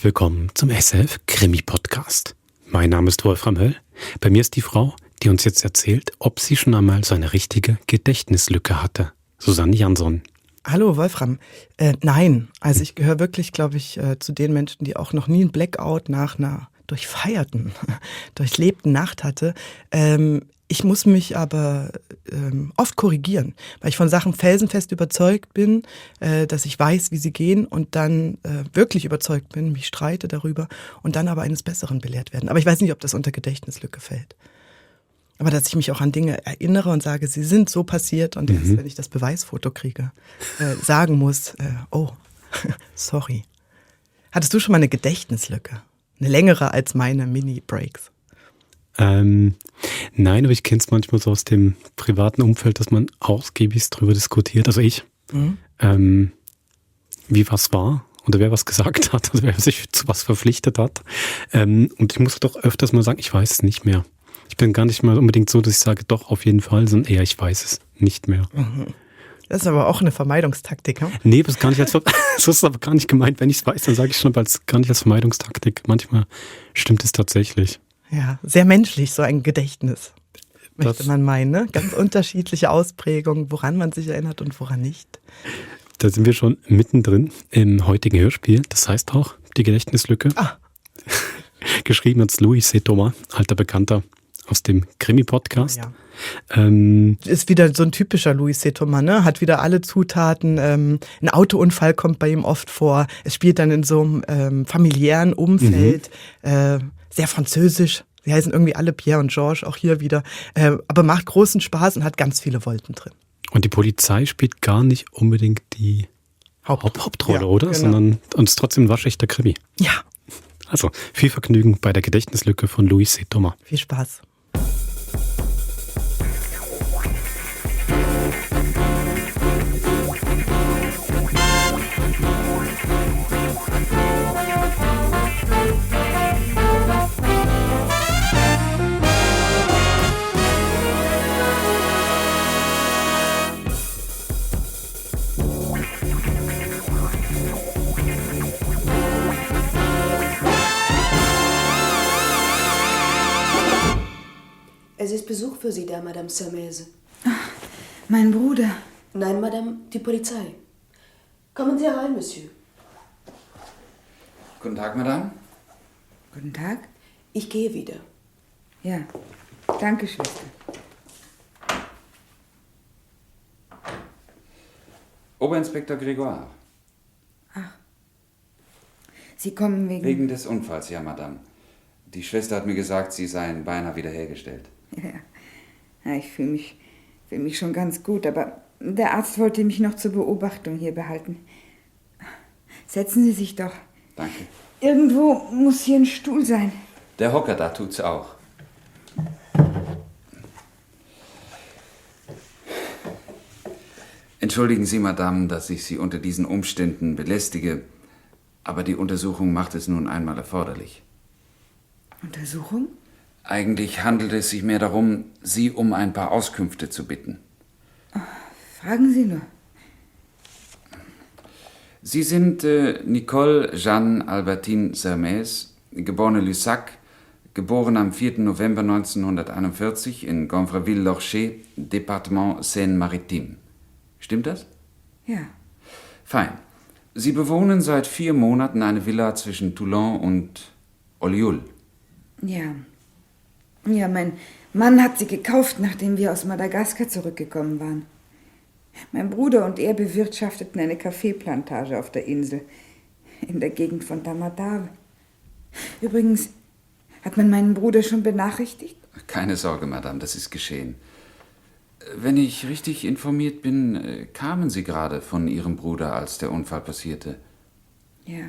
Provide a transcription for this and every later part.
Herzlich willkommen zum SF Krimi Podcast. Mein Name ist Wolfram Höll. Bei mir ist die Frau, die uns jetzt erzählt, ob sie schon einmal so eine richtige Gedächtnislücke hatte. Susanne Jansson. Hallo Wolfram. Nein, also ich gehöre wirklich, glaube ich, zu den Menschen, die auch noch nie einen Blackout nach einer durchlebten Nacht hatte. Ich muss mich aber oft korrigieren, weil ich von Sachen felsenfest überzeugt bin, dass ich weiß, wie sie gehen und dann wirklich überzeugt bin, mich streite darüber und dann aber eines Besseren belehrt werden. Aber ich weiß nicht, ob das unter Gedächtnislücke fällt. Aber dass ich mich auch an Dinge erinnere und sage, sie sind so passiert und erst, wenn ich das Beweisfoto kriege, sagen muss, oh, sorry. Hattest du schon mal eine Gedächtnislücke? Eine längere als meine Mini-Breaks? Nein, aber ich kenne es manchmal so aus dem privaten Umfeld, dass man ausgiebig drüber diskutiert. Also ich, wie was war oder wer was gesagt hat oder wer sich zu was verpflichtet hat. Und ich muss doch öfters mal sagen, ich weiß es nicht mehr. Ich bin gar nicht mal unbedingt so, dass ich sage, doch, auf jeden Fall, sondern eher, ich weiß es nicht mehr. Das ist aber auch eine Vermeidungstaktik, ne? Nee, das ist gar nicht so ist aber gar nicht gemeint. Wenn ich es weiß, dann sage ich schon, aber gar nicht als Vermeidungstaktik. Manchmal stimmt es tatsächlich. Ja, sehr menschlich, so ein Gedächtnis, möchte man meinen, ne? Ganz unterschiedliche Ausprägungen, woran man sich erinnert und woran nicht. Da sind wir schon mittendrin im heutigen Hörspiel. Das heißt auch die Gedächtnislücke. Geschrieben hat Louis C. Thomas, alter Bekannter aus dem Krimi-Podcast. Ja. Ist wieder so ein typischer Louis C. Thomas, ne? Hat wieder alle Zutaten. Ein Autounfall kommt bei ihm oft vor. Es spielt dann in so einem familiären Umfeld. Sehr französisch. Sie heißen irgendwie alle Pierre und Georges, auch hier wieder. Aber macht großen Spaß und hat ganz viele Wolken drin. Und die Polizei spielt gar nicht unbedingt die Hauptrolle, ja, oder? Genau. Sondern und ist trotzdem ein waschechter Krimi. Ja. Also viel Vergnügen bei der Gedächtnislücke von Louis C. Thomas. Viel Spaß. Es ist Besuch für Sie da, Madame Sermese. Ach, mein Bruder. Nein, Madame, die Polizei. Kommen Sie herein, Monsieur. Guten Tag, Madame. Guten Tag. Ich gehe wieder. Ja, danke, Schwester. Oberinspektor Grégoire. Ach, Sie kommen Wegen des Unfalls, ja, Madame. Die Schwester hat mir gesagt, Sie seien beinahe wiederhergestellt. Ja, ich fühle mich schon ganz gut, aber der Arzt wollte mich noch zur Beobachtung hier behalten. Setzen Sie sich doch. Danke. Irgendwo muss hier ein Stuhl sein. Der Hocker da tut's auch. Entschuldigen Sie, Madame, dass ich Sie unter diesen Umständen belästige, aber die Untersuchung macht es nun einmal erforderlich. Untersuchung? Eigentlich handelt es sich mehr darum, Sie um ein paar Auskünfte zu bitten. Fragen Sie nur. Sie sind Nicole Jeanne Albertine Sermese, geborene Lussac, geboren am 4. November 1941 in Gonfreville-Lorcher, Departement Seine-Maritime. Stimmt das? Ja. Fein. Sie bewohnen seit 4 Monaten eine Villa zwischen Toulon und Ollioules. Ja. Ja, mein Mann hat sie gekauft, nachdem wir aus Madagaskar zurückgekommen waren. Mein Bruder und er bewirtschafteten eine Kaffeeplantage auf der Insel, in der Gegend von Tamatave. Übrigens, hat man meinen Bruder schon benachrichtigt? Keine Sorge, Madame, das ist geschehen. Wenn ich richtig informiert bin, kamen Sie gerade von Ihrem Bruder, als der Unfall passierte. Ja.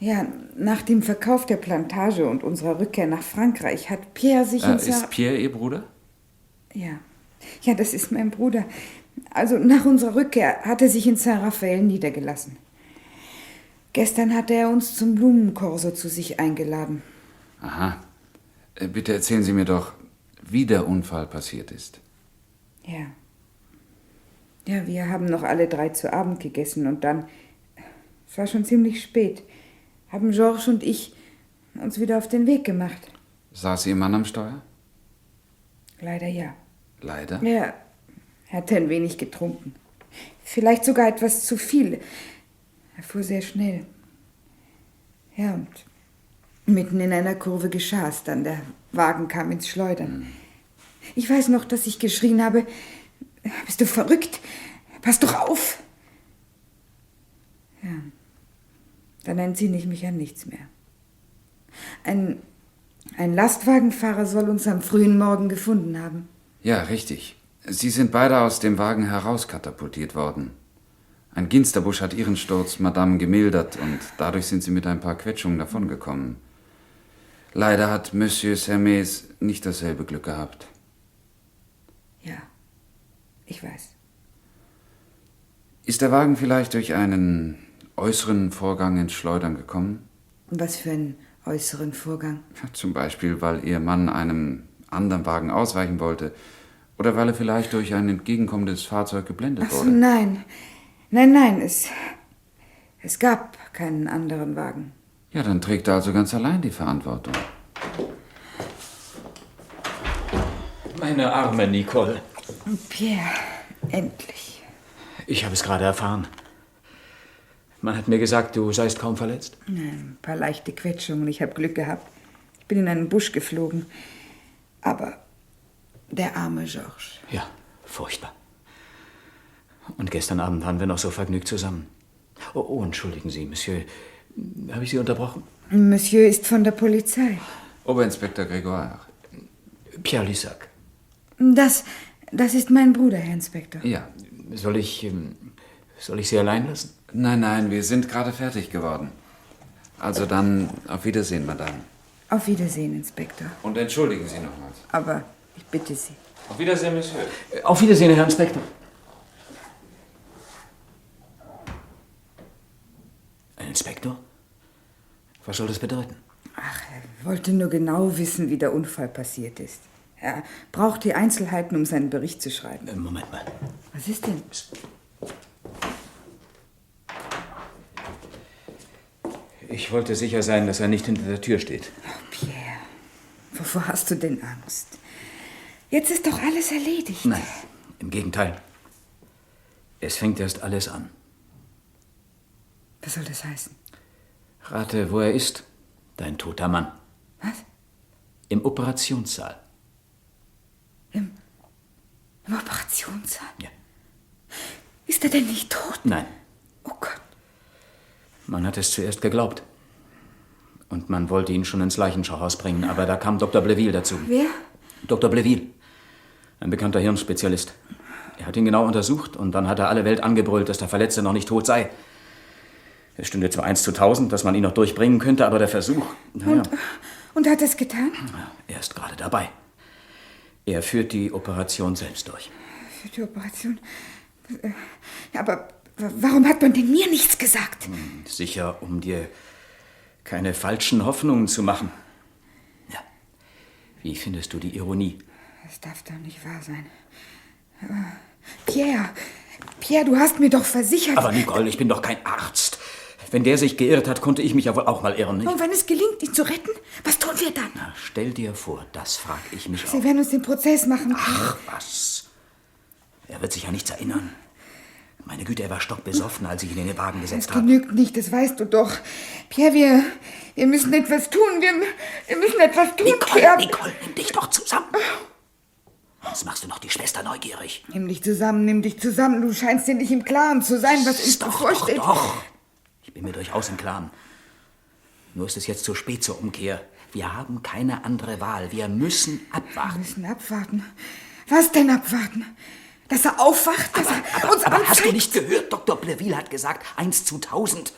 Ja, nach dem Verkauf der Plantage und unserer Rückkehr nach Frankreich hat Pierre sich in Ist Pierre Ihr Bruder? Ja. Ja, das ist mein Bruder. Also nach unserer Rückkehr hat er sich in Saint-Raphael niedergelassen. Gestern hatte er uns zum Blumenkorso zu sich eingeladen. Aha. Bitte erzählen Sie mir doch, wie der Unfall passiert ist. Ja. Ja, wir haben noch alle 3 zu Abend gegessen und dann Es war schon ziemlich spät. Haben Georges und ich uns wieder auf den Weg gemacht. Saß Ihr Mann am Steuer? Leider ja. Leider? Er hatte ein wenig getrunken. Vielleicht sogar etwas zu viel. Er fuhr sehr schnell. Ja, und mitten in einer Kurve geschah es dann. Der Wagen kam ins Schleudern. Ich weiß noch, dass ich geschrien habe: Bist du verrückt? Pass doch auf! Ja, dann entsinne ich mich an nichts mehr. Ein Lastwagenfahrer soll uns am frühen Morgen gefunden haben. Ja, richtig. Sie sind beide aus dem Wagen herauskatapultiert worden. Ein Ginsterbusch hat Ihren Sturz Madame gemildert und dadurch sind Sie mit ein paar Quetschungen davongekommen. Leider hat Monsieur Hermès nicht dasselbe Glück gehabt. Ja, ich weiß. Ist der Wagen vielleicht durch einen äußeren Vorgang ins Schleudern gekommen? Was für einen äußeren Vorgang? Zum Beispiel, weil Ihr Mann einem anderen Wagen ausweichen wollte. Oder weil er vielleicht durch ein entgegenkommendes Fahrzeug geblendet Ach so, wurde. nein. Nein, es gab keinen anderen Wagen. Ja, dann trägt er also ganz allein die Verantwortung. Meine arme Nicole. Pierre, endlich. Ich habe es gerade erfahren. Man hat mir gesagt, du seist kaum verletzt. Ein paar leichte Quetschungen, ich habe Glück gehabt. Ich bin in einen Busch geflogen. Aber der arme Georges. Ja, furchtbar. Und gestern Abend waren wir noch so vergnügt zusammen. Oh, entschuldigen Sie, Monsieur. Habe ich Sie unterbrochen? Monsieur ist von der Polizei. Oberinspektor Grégoire. Pierre Lissac. Das ist mein Bruder, Herr Inspektor. Ja. Soll ich Sie allein lassen? Nein, wir sind gerade fertig geworden. Also dann auf Wiedersehen, Madame. Auf Wiedersehen, Inspektor. Und entschuldigen Sie nochmals. Aber ich bitte Sie. Auf Wiedersehen, Monsieur. Auf Wiedersehen, Herr Inspektor. Ein Inspektor? Was soll das bedeuten? Ach, er wollte nur genau wissen, wie der Unfall passiert ist. Er braucht die Einzelheiten, um seinen Bericht zu schreiben. Moment mal. Was ist denn? Ich wollte sicher sein, dass er nicht hinter der Tür steht. Oh, Pierre, wovor hast du denn Angst? Jetzt ist doch alles erledigt. Nein, im Gegenteil. Es fängt erst alles an. Was soll das heißen? Rate, wo er ist. Dein toter Mann. Was? Im Operationssaal. Im Operationssaal? Ja. Ist er denn nicht tot? Nein. Oh Gott. Man hat es zuerst geglaubt. Und man wollte ihn schon ins Leichenschauhaus bringen, aber da kam Dr. Bleville dazu. Wer? Dr. Bleville. Ein bekannter Hirnspezialist. Er hat ihn genau untersucht und dann hat er alle Welt angebrüllt, dass der Verletzte noch nicht tot sei. Es stünde zwar 1:1000, dass man ihn noch durchbringen könnte, aber der Versuch... Naja, Und hat er es getan? er ist gerade dabei. Er führt die Operation selbst durch. Für die Operation? Aber warum hat man denn mir nichts gesagt? Sicher, um dir keine falschen Hoffnungen zu machen. Ja. Wie findest du die Ironie? Das darf doch nicht wahr sein. Pierre, du hast mir doch versichert... Aber Nicole, ich bin doch kein Arzt. Wenn der sich geirrt hat, konnte ich mich ja wohl auch mal irren, nicht? Und wenn es gelingt, ihn zu retten, was tun wir dann? Na, stell dir vor, das frag ich mich Sie auch. werden uns den Prozess machen können. Ach, was? Er wird sich ja nichts erinnern. Meine Güte, er war stockbesoffen, als ich ihn in den Wagen Das gesetzt habe. genügt nicht, das weißt du doch. Pierre, wir müssen etwas tun. Wir müssen etwas tun, Pierre. Nicole, nimm dich doch zusammen. Sonst machst du noch die Schwester neugierig. Nimm dich zusammen. Du scheinst dir nicht im Klaren zu sein, was uns bevorsteht. Doch. Ich bin mir durchaus im Klaren. Nur ist es jetzt zu spät zur Umkehr. Wir haben keine andere Wahl. Wir müssen Wir abwarten. müssen abwarten. Was denn abwarten? Dass er aufwacht, dass er uns Aber hast du anzeigt? nicht gehört? Dr. Bleville hat gesagt, 1:1000.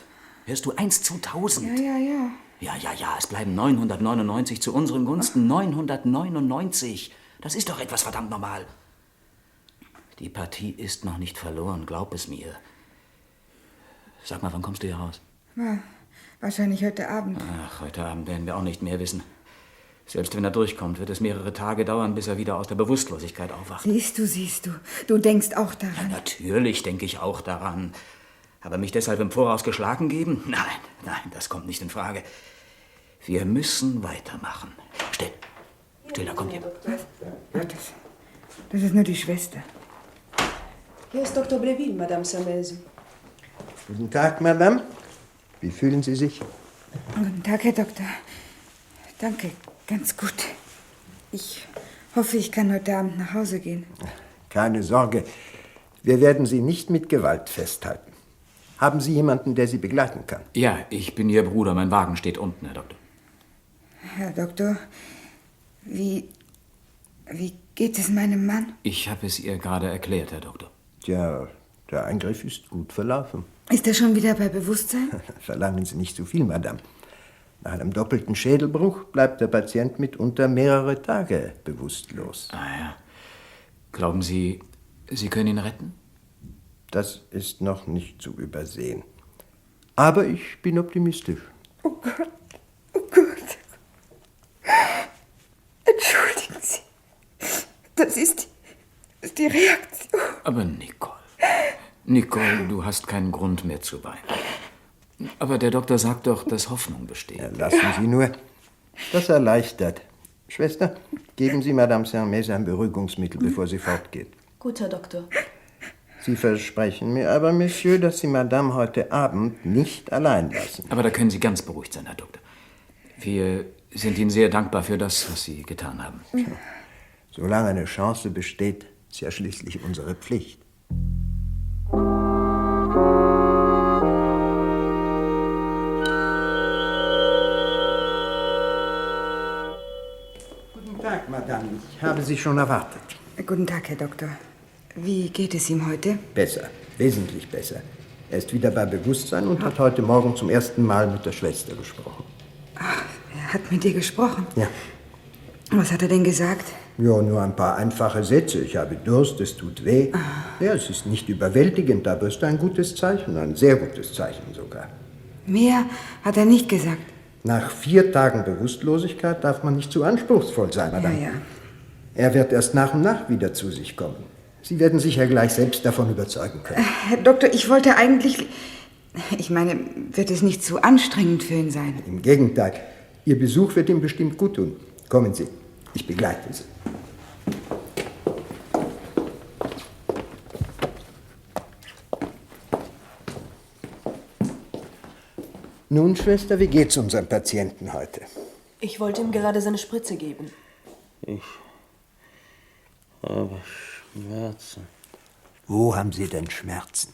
Hörst du, 1:1000? Ja. Ja, es bleiben 999 zu unseren Gunsten. 999. Das ist doch etwas verdammt normal. Die Partie ist noch nicht verloren, glaub es mir. Sag mal, wann kommst du hier raus? Wahrscheinlich heute Abend. Ach, heute Abend werden wir auch nicht mehr wissen. Selbst wenn er durchkommt, wird es mehrere Tage dauern, bis er wieder aus der Bewusstlosigkeit aufwacht. Siehst du. Du denkst auch daran. Natürlich denke ich auch daran. Aber mich deshalb im Voraus geschlagen geben? Nein, das kommt nicht in Frage. Wir müssen weitermachen. Still, da kommt jemand. Das ist nur die Schwester. Hier ist Dr. Breville, Madame Samese. Guten Tag, Madame. Wie fühlen Sie sich? Guten Tag, Herr Doktor. Danke, ganz gut. Ich hoffe, ich kann heute Abend nach Hause gehen. Keine Sorge. Wir werden Sie nicht mit Gewalt festhalten. Haben Sie jemanden, der Sie begleiten kann? Ja, ich bin Ihr Bruder. Mein Wagen steht unten, Herr Doktor. Herr Doktor, wie geht es meinem Mann? Ich habe es ihr gerade erklärt, Herr Doktor. Tja, der Eingriff ist gut verlaufen. Ist er schon wieder bei Bewusstsein? Verlangen Sie nicht zu viel, Madame. Nach einem doppelten Schädelbruch bleibt der Patient mitunter mehrere Tage bewusstlos. Ah ja. Glauben Sie, Sie können ihn retten? Das ist noch nicht zu übersehen. Aber ich bin optimistisch. Oh Gott, oh Gott. Entschuldigen Sie. Das ist die Reaktion. Aber Nicole, du hast keinen Grund mehr zu weinen. Aber der Doktor sagt doch, dass Hoffnung besteht. Ja, lassen Sie nur. Das erleichtert. Schwester, geben Sie Madame Saint-Mese ein Beruhigungsmittel, bevor sie fortgeht. Gut, Herr Doktor. Sie versprechen mir aber, Monsieur, dass Sie Madame heute Abend nicht allein lassen. Aber da können Sie ganz beruhigt sein, Herr Doktor. Wir sind Ihnen sehr dankbar für das, was Sie getan haben. Solange eine Chance besteht, ist ja schließlich unsere Pflicht. Guten Tag, Madame. Ich habe Sie schon erwartet. Guten Tag, Herr Doktor. Wie geht es ihm heute? Besser, wesentlich besser. Er ist wieder bei Bewusstsein und hat heute Morgen zum ersten Mal mit der Schwester gesprochen. Ach, er hat mit dir gesprochen? Ja. Was hat er denn gesagt? Ja, nur ein paar einfache Sätze. Ich habe Durst, es tut weh. Ja, es ist nicht überwältigend, aber es ist ein gutes Zeichen, ein sehr gutes Zeichen sogar. Mehr hat er nicht gesagt. Nach 4 Tagen Bewusstlosigkeit darf man nicht zu anspruchsvoll sein, Madame. Ja. Er wird erst nach und nach wieder zu sich kommen. Sie werden sicher gleich selbst davon überzeugen können. Herr Doktor, ich wollte eigentlich... Ich meine, wird es nicht zu anstrengend für ihn sein? Im Gegenteil, Ihr Besuch wird ihm bestimmt gut tun. Kommen Sie, ich begleite Sie. Nun, Schwester, wie geht's unserem Patienten heute? Ich wollte ihm gerade seine Spritze geben. Ich habe Schmerzen Wo haben Sie denn Schmerzen?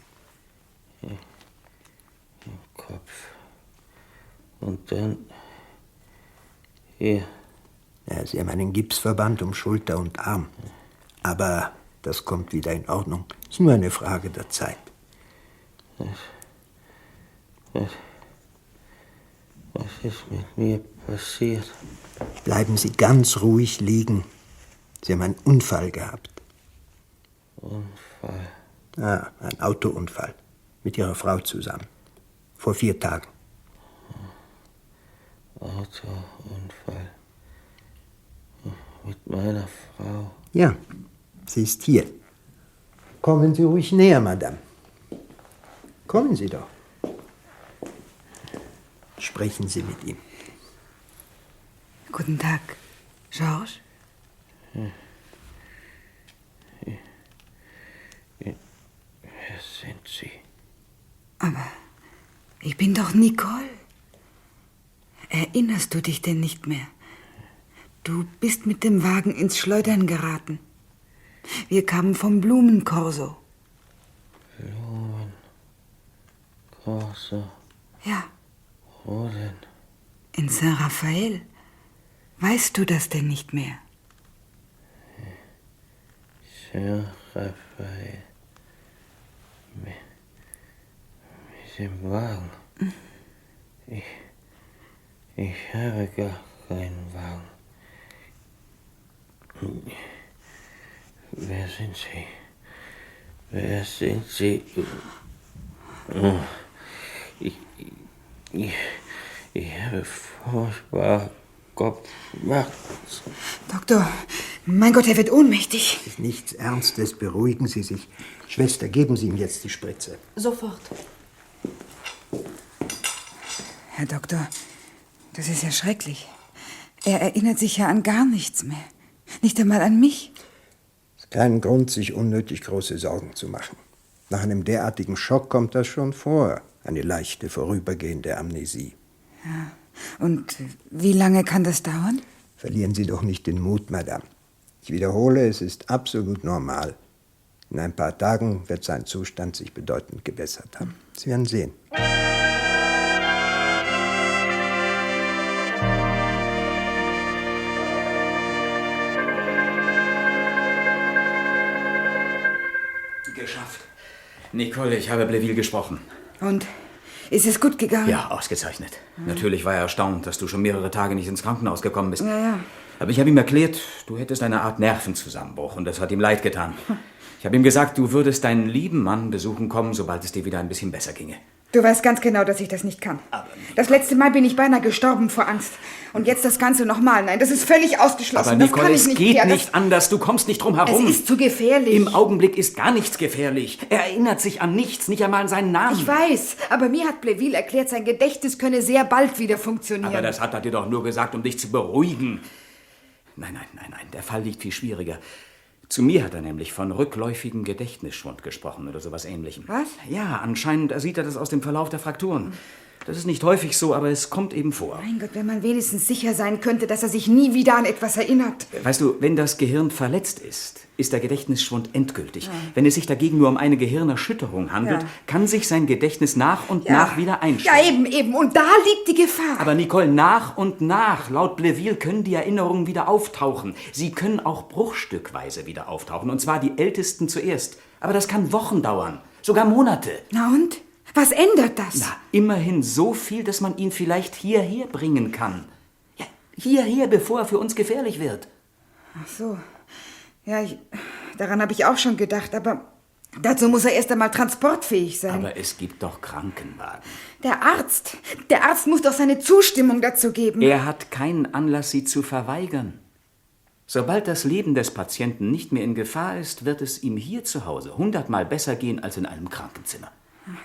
im Kopf. Und dann hier. Ja, Sie haben einen Gipsverband um Schulter und Arm. Aber das kommt wieder in Ordnung. Ist nur eine Frage der Zeit. Was ist mit mir passiert? Bleiben Sie ganz ruhig liegen. Sie haben einen Unfall gehabt. Unfall. Ah, ein Autounfall. Mit Ihrer Frau zusammen. Vor 4 Tagen. Autounfall. Mit meiner Frau. Ja, sie ist hier. Kommen Sie ruhig näher, Madame. Kommen Sie doch. Sprechen Sie mit ihm. Guten Tag, Georges. Wer sind Sie? Aber ich bin doch Nicole. Erinnerst du dich denn nicht mehr? Du bist mit dem Wagen ins Schleudern geraten. Wir kamen vom Blumenkorso. Blumenkorso. Ja, Wo denn? in Saint-Raphael. Weißt du das denn nicht mehr? Saint-Raphael. Mit dem Wagen. Ich habe gar keinen Wagen. Wer sind Sie? Wer sind Sie? Oh, ich habe furchtbar Kopfschmerzen. Doktor, mein Gott, er wird ohnmächtig. Es ist nichts Ernstes, beruhigen Sie sich. Schwester, geben Sie ihm jetzt die Spritze. Sofort. Herr Doktor, das ist ja schrecklich. Er erinnert sich ja an gar nichts mehr. Nicht einmal an mich. Es ist kein Grund, sich unnötig große Sorgen zu machen. Nach einem derartigen Schock kommt das schon vor. Eine leichte, vorübergehende Amnesie. Ja. Und wie lange kann das dauern? Verlieren Sie doch nicht den Mut, Madame. Ich wiederhole, es ist absolut normal. In ein paar Tagen wird sein Zustand sich bedeutend gebessert haben. Sie werden sehen. Geschafft. Nicole, ich habe Blaiville gesprochen. Und? Ist es gut gegangen? Ja, ausgezeichnet. Natürlich war er erstaunt, dass du schon mehrere Tage nicht ins Krankenhaus gekommen bist. Ja. Aber ich habe ihm erklärt, du hättest eine Art Nervenzusammenbruch und das hat ihm leid getan. Ich habe ihm gesagt, du würdest deinen lieben Mann besuchen kommen, sobald es dir wieder ein bisschen besser ginge. Du weißt ganz genau, dass ich das nicht kann. Das letzte Mal bin ich beinahe gestorben vor Angst. Und jetzt das Ganze nochmal. Nein, das ist völlig ausgeschlossen. Aber Nicole, es geht nicht anders. Du kommst nicht drum herum. Es ist zu gefährlich. Im Augenblick ist gar nichts gefährlich. Er erinnert sich an nichts, nicht einmal an seinen Namen. Ich weiß, aber mir hat Blaiville erklärt, sein Gedächtnis könne sehr bald wieder funktionieren. Aber das hat er dir doch nur gesagt, um dich zu beruhigen. Nein, der Fall liegt viel schwieriger. Zu mir hat er nämlich von rückläufigem Gedächtnisschwund gesprochen oder sowas Ähnlichem. Was? Ja, anscheinend sieht er das aus dem Verlauf der Frakturen. Das ist nicht häufig so, aber es kommt eben vor. Mein Gott, wenn man wenigstens sicher sein könnte, dass er sich nie wieder an etwas erinnert. Weißt du, wenn das Gehirn verletzt ist, ist der Gedächtnisschwund endgültig. Ja. Wenn es sich dagegen nur um eine Gehirnerschütterung handelt, kann sich sein Gedächtnis nach und nach wieder einstellen. Ja, eben. Und da liegt die Gefahr. Aber Nicole, nach und nach, laut Blaiville, können die Erinnerungen wieder auftauchen. Sie können auch bruchstückweise wieder auftauchen. Und zwar die ältesten zuerst. Aber das kann Wochen dauern, sogar Monate. Na und? Was ändert das? Na, immerhin so viel, dass man ihn vielleicht hierher bringen kann. Ja, hierher, bevor er für uns gefährlich wird. Ach so. Ja, daran habe ich auch schon gedacht, aber dazu muss er erst einmal transportfähig sein. Aber es gibt doch Krankenwagen. Der Arzt muss doch seine Zustimmung dazu geben. Er hat keinen Anlass, sie zu verweigern. Sobald das Leben des Patienten nicht mehr in Gefahr ist, wird es ihm hier zu Hause 100-mal besser gehen als in einem Krankenzimmer.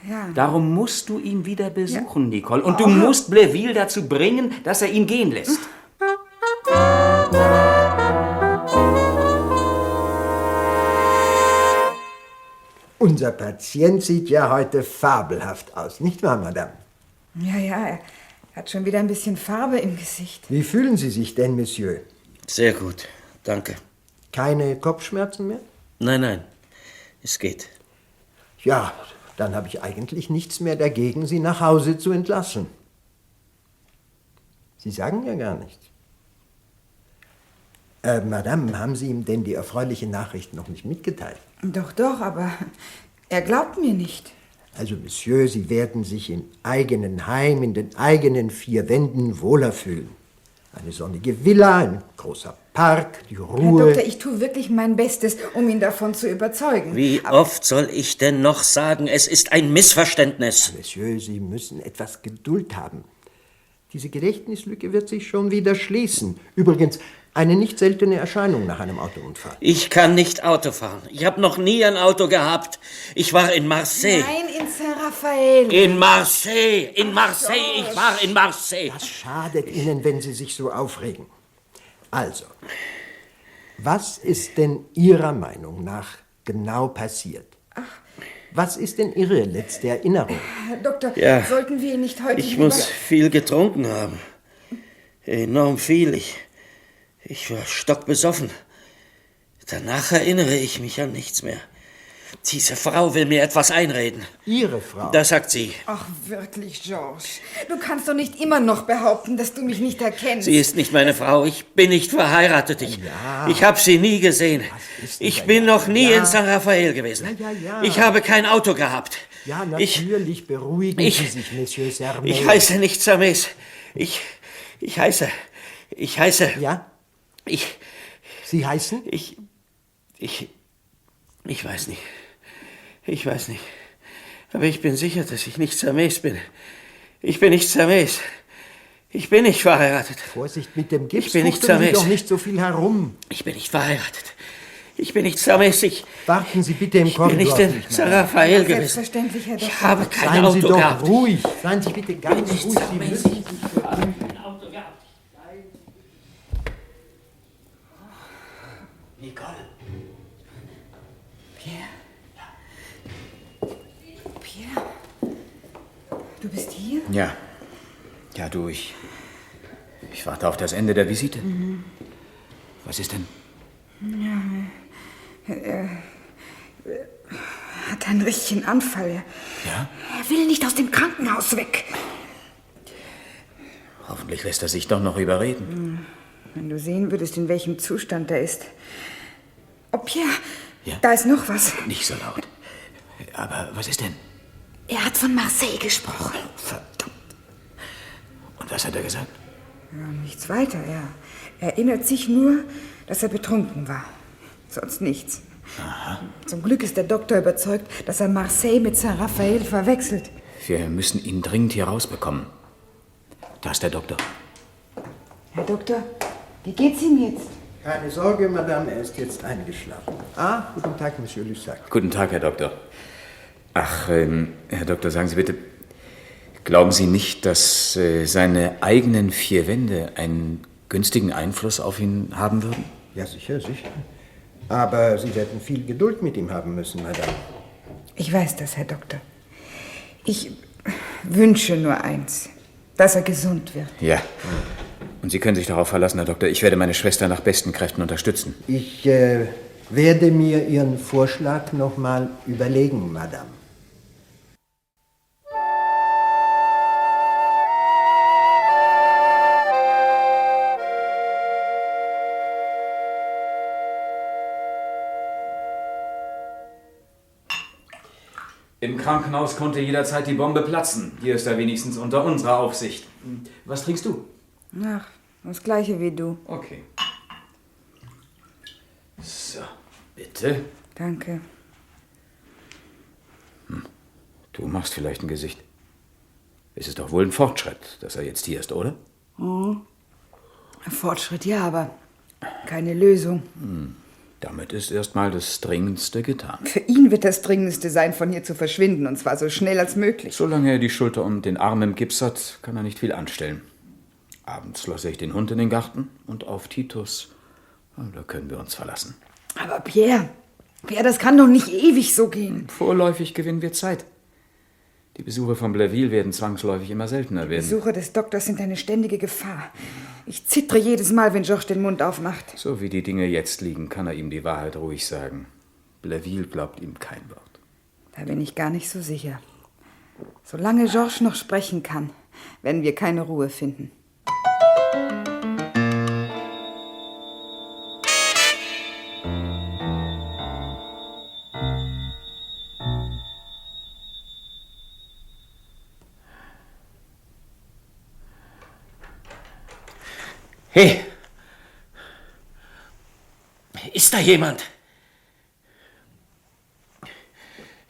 Ja. Darum musst du ihn wieder besuchen, Nicole. Und du musst Blaiville dazu bringen, dass er ihn gehen lässt. Unser Patient sieht ja heute fabelhaft aus, nicht wahr, Madame? Ja, er hat schon wieder ein bisschen Farbe im Gesicht. Wie fühlen Sie sich denn, Monsieur? Sehr gut, danke. Keine Kopfschmerzen mehr? Nein, es geht. Ja, dann habe ich eigentlich nichts mehr dagegen, Sie nach Hause zu entlassen. Sie sagen ja gar nichts. Madame, haben Sie ihm denn die erfreuliche Nachricht noch nicht mitgeteilt? Doch, aber er glaubt mir nicht. Also, Monsieur, Sie werden sich im eigenen Heim, in den eigenen 4 Wänden wohler fühlen. Eine sonnige Villa, ein großer Park, die Ruhe. Herr Doktor, ich tue wirklich mein Bestes, um ihn davon zu überzeugen. Wie oft soll ich denn noch sagen, es ist ein Missverständnis? Monsieur, Sie müssen etwas Geduld haben. Diese Gedächtnislücke wird sich schon wieder schließen. Übrigens, eine nicht seltene Erscheinung nach einem Autounfall. Ich kann nicht Auto fahren. Ich habe noch nie ein Auto gehabt. Ich war in Marseille. Nein, in Saint-Raphaël. In Marseille. Ich war in Marseille. Das schadet Ihnen, wenn Sie sich so aufregen. Also, was ist denn Ihrer Meinung nach genau passiert? Was ist denn Ihre letzte Erinnerung? Herr Doktor, sollten wir ihn nicht heute... Ich muss viel getrunken haben. Enorm viel. Ich war stockbesoffen. Danach erinnere ich mich an nichts mehr. Diese Frau will mir etwas einreden. Ihre Frau? Das sagt sie. Ach, wirklich, Georges. Du kannst doch nicht immer noch behaupten, dass du mich nicht erkennst. Sie ist nicht meine Frau. Ich bin nicht verheiratet. Ich habe sie nie gesehen. Ich bin noch nie in Saint-Raphaël gewesen. Ja. Ich habe kein Auto gehabt. Ja, natürlich. Beruhigen Sie sich, Monsieur Sermet. Ich heiße nicht Sermet. Ich heiße... Ja? Sie heißen? Ich weiß nicht. Ich weiß nicht. Aber ich bin sicher, dass ich nicht Sermet bin. Ich bin nicht Sermet. Ich bin nicht verheiratet. Vorsicht mit dem Gips. Ich bin nicht Fuchteln Sie Sermet. doch nicht so viel herum. Ich bin nicht verheiratet. Ich bin nicht saumäßig. Warten Sie bitte im Ich bin Korridor. nicht in San Rafael gewesen. Selbstverständlich, Herr Doktor. Ich habe kein Seien Sie Auto doch gehabt. ruhig. Seien Sie bitte ganz Nicht ruhig. Sie saumäßig. müssen sich Ich habe kein Auto gehabt. Nicole. Pierre? Du bist hier? Ja. Ja, du, ich warte auf das Ende der Visite. Was ist denn? Er hat einen richtigen Anfall. Ja? Er will nicht aus dem Krankenhaus weg. Hoffentlich lässt er sich doch noch überreden. Wenn du sehen würdest, in welchem Zustand er ist. Oh, Pierre, Ja? da ist noch was. Nicht so laut. Aber was ist denn? Er hat von Marseille gesprochen. Verdammt. Und was hat er gesagt? Ja, nichts weiter. Er erinnert sich nur, dass er betrunken war. Sonst nichts. Aha. Zum Glück ist der Doktor überzeugt, dass er Marseille mit San Rafael verwechselt. Wir müssen ihn dringend hier rausbekommen. Da ist der Doktor. Herr Doktor, wie geht's ihm jetzt? Keine Sorge, Madame, er ist jetzt eingeschlafen. Ah, guten Tag, Monsieur Lussac. Guten Tag, Herr Doktor. Ach, Herr Doktor, sagen Sie bitte, glauben Sie nicht, dass seine eigenen vier Wände einen günstigen Einfluss auf ihn haben würden? Ja, sicher, sicher. Aber Sie werden viel Geduld mit ihm haben müssen, Madame. Ich weiß das, Herr Doktor. Ich wünsche nur eins, dass er gesund wird. Ja. Und Sie können sich darauf verlassen, Herr Doktor. Ich werde meine Schwester nach besten Kräften unterstützen. Ich werde mir Ihren Vorschlag noch mal überlegen, Madame. Im Krankenhaus konnte jederzeit die Bombe platzen. Hier ist er wenigstens unter unserer Aufsicht. Was trinkst du? Ach, das Gleiche wie du. Okay. So, bitte. Danke. Du machst vielleicht ein Gesicht. Es ist doch wohl ein Fortschritt, dass er jetzt hier ist, oder? Fortschritt, ja, aber keine Lösung. Damit ist erstmal das Dringendste getan. Für ihn wird das Dringendste sein, von hier zu verschwinden, und zwar so schnell als möglich. Solange er die Schulter und den Arm im Gips hat, kann er nicht viel anstellen. Abends lasse ich den Hund in den Garten und auf Titus, da können wir uns verlassen. Aber Pierre, das kann doch nicht ewig so gehen. Vorläufig gewinnen wir Zeit. Die Besuche von Blainville werden zwangsläufig immer seltener werden. Besuche des Doktors sind eine ständige Gefahr. Ich zittere jedes Mal, wenn Georges den Mund aufmacht. So wie die Dinge jetzt liegen, kann er ihm die Wahrheit ruhig sagen. Blainville glaubt ihm kein Wort. Da bin ich gar nicht so sicher. Solange Georges noch sprechen kann, werden wir keine Ruhe finden. Hey! Ist da jemand?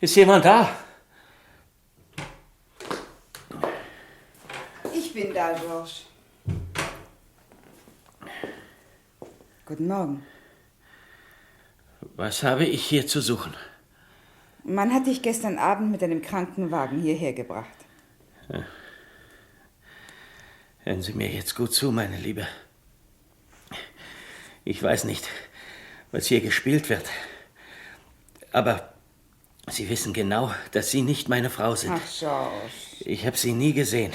Ist jemand da? Ich bin da, Georges. Guten Morgen. Was habe ich hier zu suchen? Man hat dich gestern Abend mit einem Krankenwagen hierher gebracht. Hören Sie mir jetzt gut zu, meine Liebe. Ich weiß nicht, was hier gespielt wird. Aber Sie wissen genau, dass Sie nicht meine Frau sind. Ach, Georges. Ich habe Sie nie gesehen.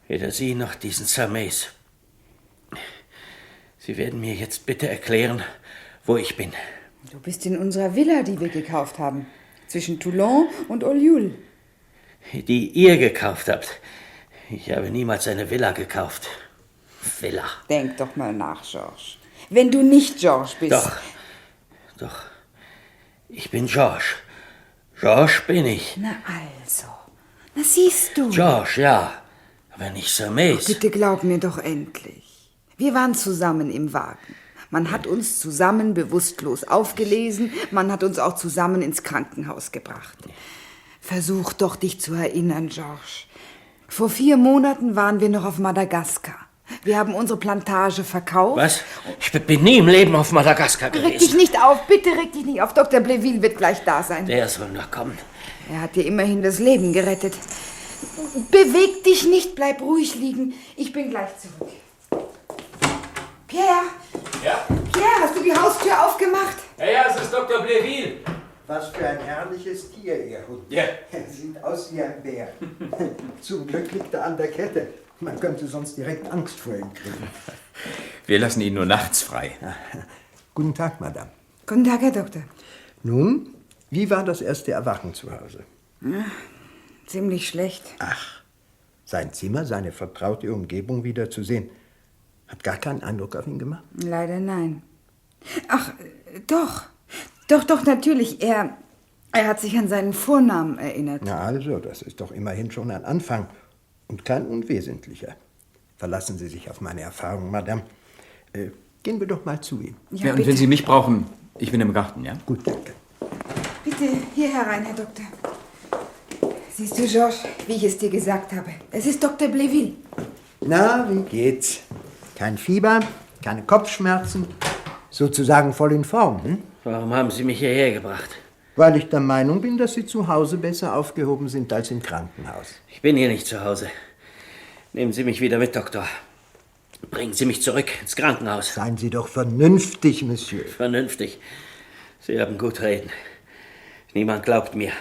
Weder Sie noch diesen Sameis. Sie werden mir jetzt bitte erklären, wo ich bin. Du bist in unserer Villa, die wir gekauft haben. Zwischen Toulon und Ollioules. Die ihr gekauft habt. Ich habe niemals eine Villa gekauft. Villa. Denk doch mal nach, Georges. Wenn du nicht Georges bist. Doch. Ich bin Georges. Georges bin ich. Na also. Na siehst du. Georges, ja. Aber nicht Sameis. Bitte glaub mir doch endlich. Wir waren zusammen im Wagen. Man hat uns zusammen bewusstlos aufgelesen. Man hat uns auch zusammen ins Krankenhaus gebracht. Versuch doch, dich zu erinnern, Georges. Vor 4 Monaten waren wir noch auf Madagaskar. Wir haben unsere Plantage verkauft. Was? Ich bin nie im Leben auf Madagaskar gewesen. Reg dich nicht auf, bitte reg dich nicht auf. Dr. Bleville wird gleich da sein. Der soll noch kommen. Er hat dir immerhin das Leben gerettet. Beweg dich nicht, bleib ruhig liegen. Ich bin gleich zurück. Pierre! Ja? Pierre, hast du die Haustür aufgemacht? Ja, es ist Dr. Bleville. Was für ein herrliches Tier, Ihr Hund. Ja. Er sieht aus wie ein Bär. Zum Glück liegt er an der Kette. Man könnte sonst direkt Angst vor ihm kriegen. Wir lassen ihn nur nachts frei. Guten Tag, Madame. Guten Tag, Herr Doktor. Nun, wie war das erste Erwachen zu Hause? Ja, ziemlich schlecht. Ach, sein Zimmer, seine vertraute Umgebung wiederzusehen, hat gar keinen Eindruck auf ihn gemacht? Leider nein. Ach, doch. Doch, natürlich. Er hat sich an seinen Vornamen erinnert. Na also, das ist doch immerhin schon ein Anfang und kein unwesentlicher. Verlassen Sie sich auf meine Erfahrung, Madame. Gehen wir doch mal zu ihm. Ja, und wenn Sie mich brauchen, ich bin im Garten, ja? Gut, danke. Bitte hier herein, Herr Doktor. Siehst du, Georges, wie ich es dir gesagt habe. Es ist Dr. Bleville. Na, wie geht's? Kein Fieber, keine Kopfschmerzen, sozusagen voll in Form, hm? Warum haben Sie mich hierher gebracht? Weil ich der Meinung bin, dass Sie zu Hause besser aufgehoben sind als im Krankenhaus. Ich bin hier nicht zu Hause. Nehmen Sie mich wieder mit, Doktor. Bringen Sie mich zurück ins Krankenhaus. Seien Sie doch vernünftig, Monsieur. Vernünftig. Sie haben gut reden. Niemand glaubt mir.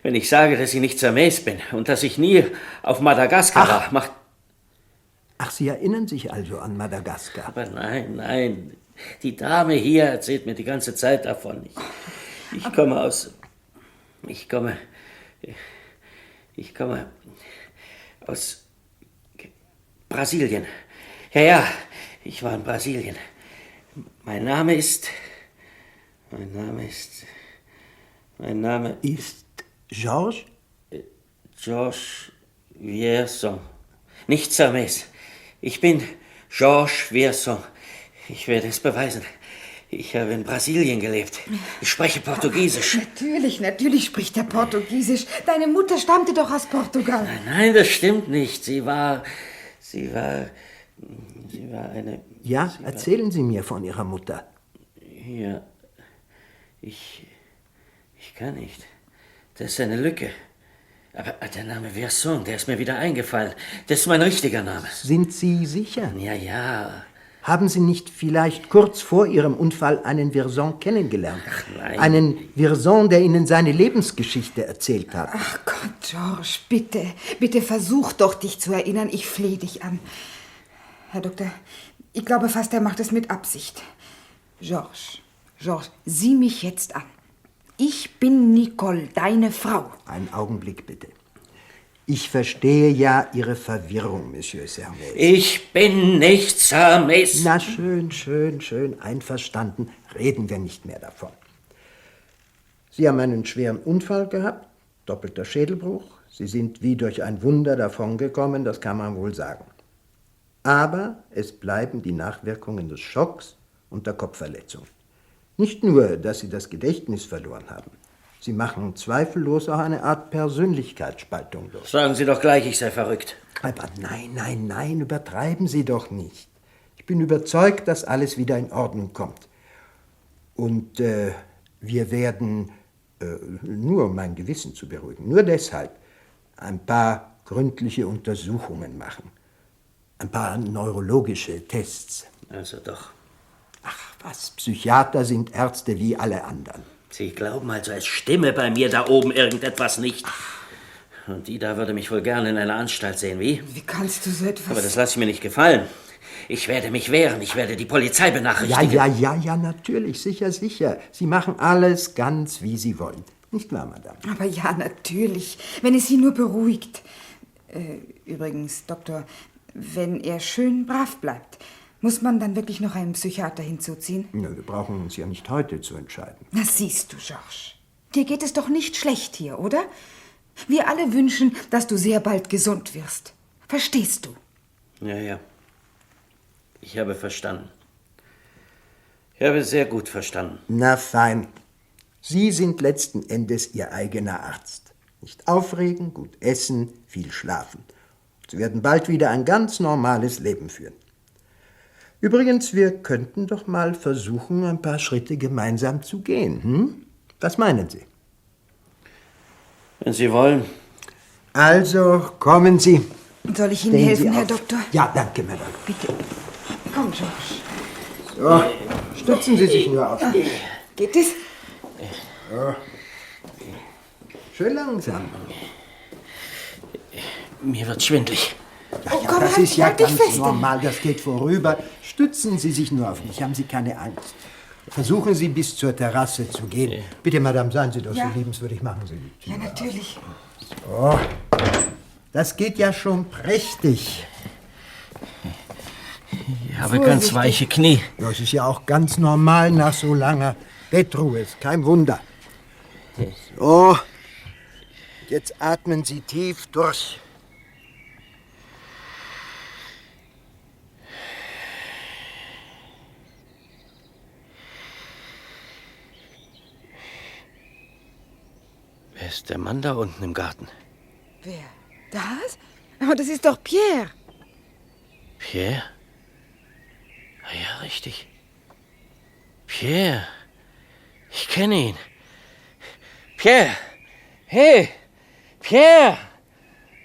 Wenn ich sage, dass ich nicht Siamese bin und dass ich nie auf Madagaskar war, macht... Ach, Sie erinnern sich also an Madagaskar? Aber nein. Die Dame hier erzählt mir die ganze Zeit davon. Ich komme aus Brasilien. Ja, ich war in Brasilien. Mein Name ist Georges? Georges Vierson. Nicht Siamese. Ich bin Georges Vierson. Ich werde es beweisen. Ich habe in Brasilien gelebt. Ich spreche Portugiesisch. Natürlich spricht er Portugiesisch. Deine Mutter stammte doch aus Portugal. Nein, das stimmt nicht. Sie war eine... Ja, erzählen Sie mir von Ihrer Mutter. Ja, ich kann nicht. Das ist eine Lücke. Aber der Name Vierson, der ist mir wieder eingefallen. Das ist mein richtiger Name. Sind Sie sicher? Ja. Haben Sie nicht vielleicht kurz vor Ihrem Unfall einen Vierson kennengelernt? Ach nein. Einen Vierson, der Ihnen seine Lebensgeschichte erzählt hat. Ach Gott, Georges, bitte versuch doch, dich zu erinnern. Ich flehe dich an. Herr Doktor, ich glaube fast, er macht es mit Absicht. Georges, sieh mich jetzt an. Ich bin Nicole, deine Frau. Einen Augenblick bitte. Ich verstehe ja Ihre Verwirrung, Monsieur Siamese. Ich bin nicht Siamese. Na schön, einverstanden. Reden wir nicht mehr davon. Sie haben einen schweren Unfall gehabt, doppelter Schädelbruch. Sie sind wie durch ein Wunder davongekommen, das kann man wohl sagen. Aber es bleiben die Nachwirkungen des Schocks und der Kopfverletzung. Nicht nur, dass Sie das Gedächtnis verloren haben. Sie machen zweifellos auch eine Art Persönlichkeitsspaltung durch. Sagen Sie doch gleich, ich sei verrückt. Aber nein, übertreiben Sie doch nicht. Ich bin überzeugt, dass alles wieder in Ordnung kommt. Und wir werden, nur um mein Gewissen zu beruhigen, nur deshalb ein paar gründliche Untersuchungen machen. Ein paar neurologische Tests. Also doch. Ach was, Psychiater sind Ärzte wie alle anderen. Sie glauben also, es stimme bei mir da oben irgendetwas nicht. Und die da würde mich wohl gerne in einer Anstalt sehen, wie? Wie kannst du so etwas... Aber das lasse ich mir nicht gefallen. Ich werde mich wehren, ich werde die Polizei benachrichtigen. Ja, natürlich, sicher. Sie machen alles ganz, wie Sie wollen. Nicht wahr, Madame? Aber ja, natürlich, wenn es Sie nur beruhigt. Übrigens, Doktor, wenn er schön brav bleibt, muss man dann wirklich noch einen Psychiater hinzuziehen? Ja, wir brauchen uns ja nicht heute zu entscheiden. Na siehst du, Georges, dir geht es doch nicht schlecht hier, oder? Wir alle wünschen, dass du sehr bald gesund wirst. Verstehst du? Ja. Ich habe verstanden. Ich habe sehr gut verstanden. Na fein. Sie sind letzten Endes Ihr eigener Arzt. Nicht aufregen, gut essen, viel schlafen. Sie werden bald wieder ein ganz normales Leben führen. Übrigens, wir könnten doch mal versuchen, ein paar Schritte gemeinsam zu gehen. Hm? Was meinen Sie? Wenn Sie wollen. Also, kommen Sie. Soll ich Ihnen Stehen helfen, Sie Herr auf. Doktor? Ja, danke, Madame. Bitte. Komm, George. So, stützen Sie sich nur auf mich. Geht es? So. Schön langsam. Mir wird schwindlig. Ja, Oh, komm, das halt- ist ja halt dich ganz fest. normal, das geht vorüber. Stützen Sie sich nur auf mich, haben Sie keine Angst. Versuchen Sie, bis zur Terrasse zu gehen. Bitte, Madame, seien Sie doch Ja. so liebenswürdig, machen Sie die Tür Ja, natürlich. auf. So, das geht ja schon prächtig. Ich habe ganz weiche Knie. Ja, es ist ja auch ganz normal nach so langer Bettruhe, ist kein Wunder. So, jetzt atmen Sie tief durch. Wer ist der Mann da unten im Garten? Wer? Das? Aber das ist doch Pierre. Pierre? Ah ja, richtig. Pierre. Ich kenne ihn. Pierre! Hey! Pierre!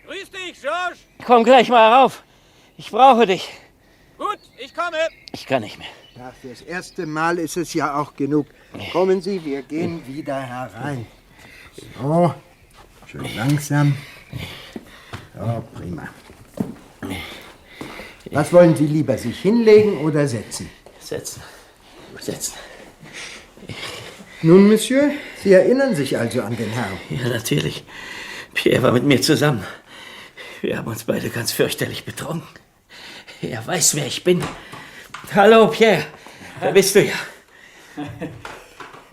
Grüß dich, George. Komm gleich mal rauf. Ich brauche dich. Gut, ich komme. Ich kann nicht mehr. Ja, fürs erste Mal ist es ja auch genug. Kommen Sie, wir gehen wieder herein. So, schön langsam. So, prima. Was wollen Sie lieber, sich hinlegen oder setzen? Setzen. Setzen. Nun, Monsieur, Sie erinnern sich also an den Herrn. Ja, natürlich. Pierre war mit mir zusammen. Wir haben uns beide ganz fürchterlich betrunken. Er weiß, wer ich bin. Hallo, Pierre. Da bist du ja.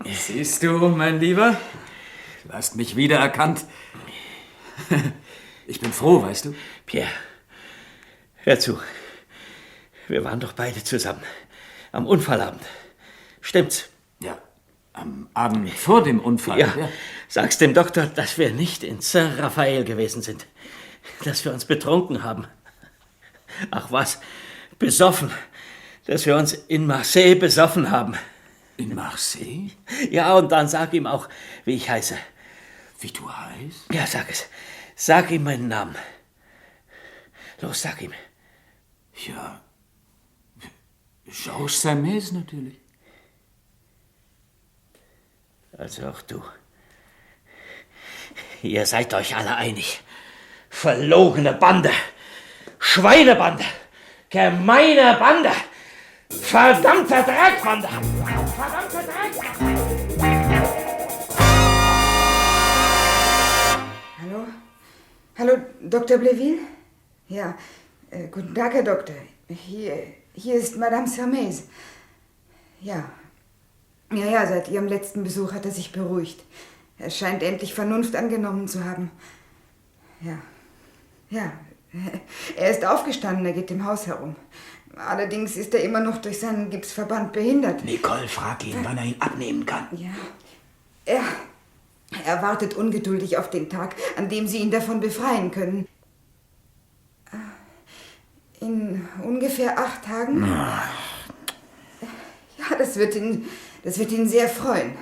Siehst du, mein Lieber? Du hast mich wiedererkannt. Ich bin froh, weißt du? Pierre, hör zu. Wir waren doch beide zusammen. Am Unfallabend. Stimmt's? Ja, am Abend vor dem Unfall. Ja. Sag's dem Doktor, dass wir nicht in Saint-Raphael gewesen sind. Dass wir uns betrunken haben. Ach was, besoffen. Dass wir uns in Marseille besoffen haben. In Marseille? Ja, und dann sag ihm auch, wie ich heiße. Wie du heißt? Ja, sag es. Sag ihm meinen Namen. Los, sag ihm. Ja, Georges Hermès natürlich. Also auch du. Ihr seid euch alle einig. Verlogene Bande. Schweinebande. Gemeine Bande. Verdammte Dreckbande. Verdammte Dreckbande. Hallo? Hallo, Dr. Bleville? Ja, guten Tag, Herr Doktor. Hier ist Madame Hermès. Ja. Ja, seit Ihrem letzten Besuch hat er sich beruhigt. Er scheint endlich Vernunft angenommen zu haben. Ja. Er ist aufgestanden, er geht im Haus herum. Allerdings ist er immer noch durch seinen Gipsverband behindert. Nicole, frag ihn, wann er ihn abnehmen kann. Ja. Er wartet ungeduldig auf den Tag, an dem Sie ihn davon befreien können. In ungefähr 8 Tagen? Ja, das wird ihn sehr freuen.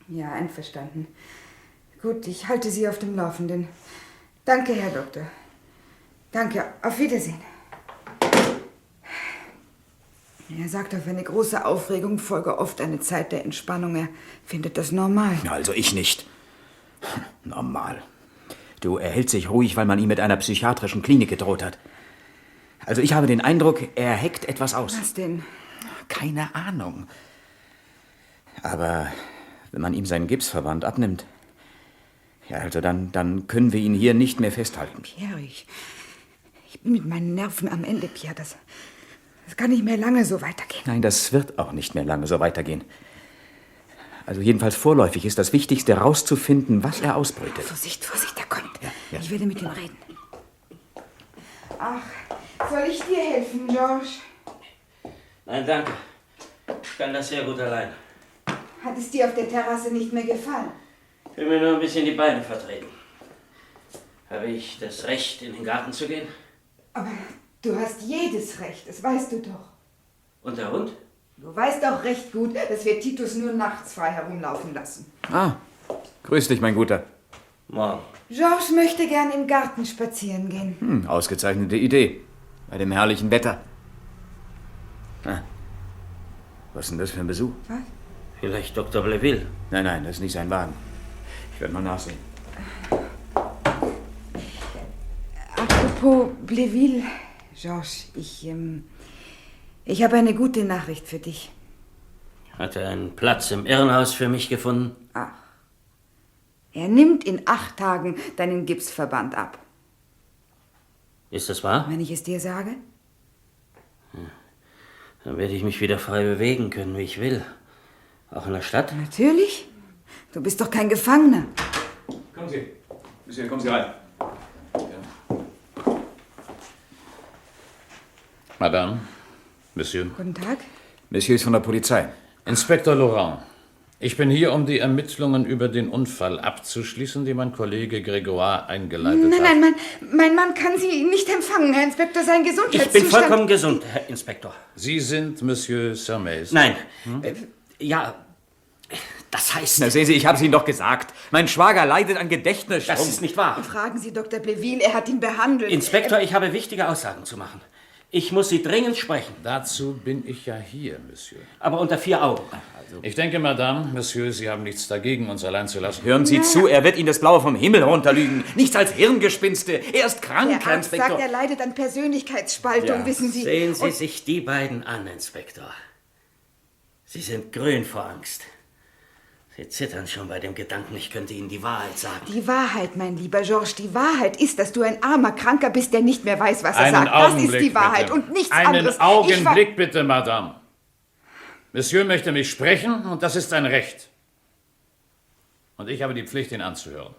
Ja, einverstanden. Gut, ich halte Sie auf dem Laufenden. Danke, Herr Doktor. Danke, auf Wiedersehen. Er sagt, auf eine große Aufregung folge oft eine Zeit der Entspannung. Er findet das normal. Also ich nicht. Normal. Du, er hält sich ruhig, weil man ihm mit einer psychiatrischen Klinik gedroht hat. Also ich habe den Eindruck, er heckt etwas aus. Was denn? Keine Ahnung. Aber wenn man ihm seinen Gipsverband abnimmt, ja, also dann können wir ihn hier nicht mehr festhalten. Pierre, ich bin mit meinen Nerven am Ende, Pierre. Das kann nicht mehr lange so weitergehen. Nein, das wird auch nicht mehr lange so weitergehen. Also jedenfalls vorläufig ist das Wichtigste, herauszufinden, was er ausbrütet. Vorsicht, er kommt. Ja. Ich werde mit ihm reden. Ach, soll ich dir helfen, George? Nein, danke. Ich kann das sehr gut allein. Hat es dir auf der Terrasse nicht mehr gefallen? Ich will mir nur ein bisschen die Beine vertreten. Habe ich das Recht, in den Garten zu gehen? Aber du hast jedes Recht, das weißt du doch. Und der Hund? Du weißt doch recht gut, dass wir Titus nur nachts frei herumlaufen lassen. Ah, grüß dich, mein Guter. Morgen. Georges möchte gern im Garten spazieren gehen. Ausgezeichnete Idee. Bei dem herrlichen Wetter. Ah, was ist denn das für ein Besuch? Was? Vielleicht Dr. Bleville. Nein, das ist nicht sein Wagen. Ich werde mal nachsehen. Apropos Bleville, Georges, ich habe eine gute Nachricht für dich. Hat er einen Platz im Irrenhaus für mich gefunden? Ach. Er nimmt in 8 Tagen deinen Gipsverband ab. Ist das wahr? Wenn ich es dir sage? Dann werde ich mich wieder frei bewegen können, wie ich will. Auch in der Stadt? Natürlich. Du bist doch kein Gefangener. Kommen Sie. Monsieur, kommen Sie rein. Madame, Monsieur. Guten Tag. Monsieur ist von der Polizei. Inspektor Laurent. Ich bin hier, um die Ermittlungen über den Unfall abzuschließen, die mein Kollege Grégoire eingeleitet hat. Nein, mein Mann kann Sie nicht empfangen, Herr Inspektor. Sein Ich Gesundheitszustand... bin vollkommen gesund, Herr Inspektor. Sie sind Monsieur Sermais? Nein. Ja, das heißt... Na, sehen Sie, ich habe es Ihnen doch gesagt. Mein Schwager leidet an Gedächtnisstrom. Das ist nicht wahr. Fragen Sie Dr. Bleville, er hat ihn behandelt. Inspektor, ich habe wichtige Aussagen zu machen. Ich muss Sie dringend sprechen. Dazu bin ich ja hier, Monsieur. Aber unter 4 Augen. Ich denke, Madame, Monsieur, Sie haben nichts dagegen, uns allein zu lassen. Hören Sie zu, er wird Ihnen das Blaue vom Himmel runterlügen. Nichts als Hirngespinste. Er ist krank, Der Herr Arzt Inspektor. sagt, er leidet an Persönlichkeitsspaltung, wissen Sie. Sehen Sie Und sich die beiden an, Inspektor. Sie sind grün vor Angst. Sie zittern schon bei dem Gedanken, ich könnte Ihnen die Wahrheit sagen. die Wahrheit, mein lieber Georges, die Wahrheit ist, dass du ein armer Kranker bist, der nicht mehr weiß, was er Einen sagt. Das Augenblick, ist die Wahrheit bitte. und nichts Einen anderes. Augenblick, bitte, Madame. Monsieur möchte mich sprechen und das ist sein Recht. Und ich habe die Pflicht, ihn anzuhören.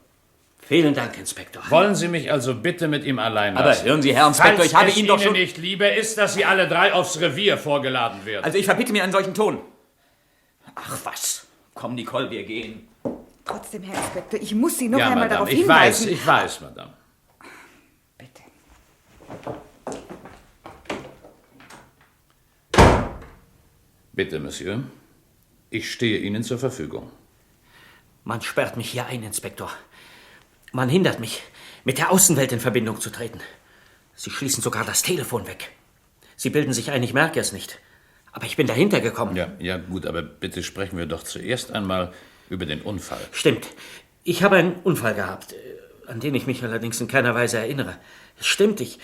Vielen Dank, Inspektor. Wollen Sie mich also bitte mit ihm allein lassen? Aber hören Sie, Herr Inspektor, Falls ich habe es Ihnen doch Ihnen schon... nicht lieber ist, dass Sie alle 3 aufs Revier vorgeladen werden. Also ich verbitte mir einen solchen Ton. Ach was. Komm, Nicole, wir gehen. Trotzdem, Herr Inspektor, ich muss Sie noch ja, einmal Madame, darauf ich hinweisen. Ich weiß, Madame. Bitte. Bitte, Monsieur. Ich stehe Ihnen zur Verfügung. Man sperrt mich hier ein, Inspektor. Man hindert mich, mit der Außenwelt in Verbindung zu treten. Sie schließen sogar das Telefon weg. Sie bilden sich ein, ich merke es nicht. Aber ich bin dahinter gekommen. Ja, gut, aber bitte sprechen wir doch zuerst einmal über den Unfall. Stimmt. Ich habe einen Unfall gehabt, an den ich mich allerdings in keiner Weise erinnere. Stimmt, ich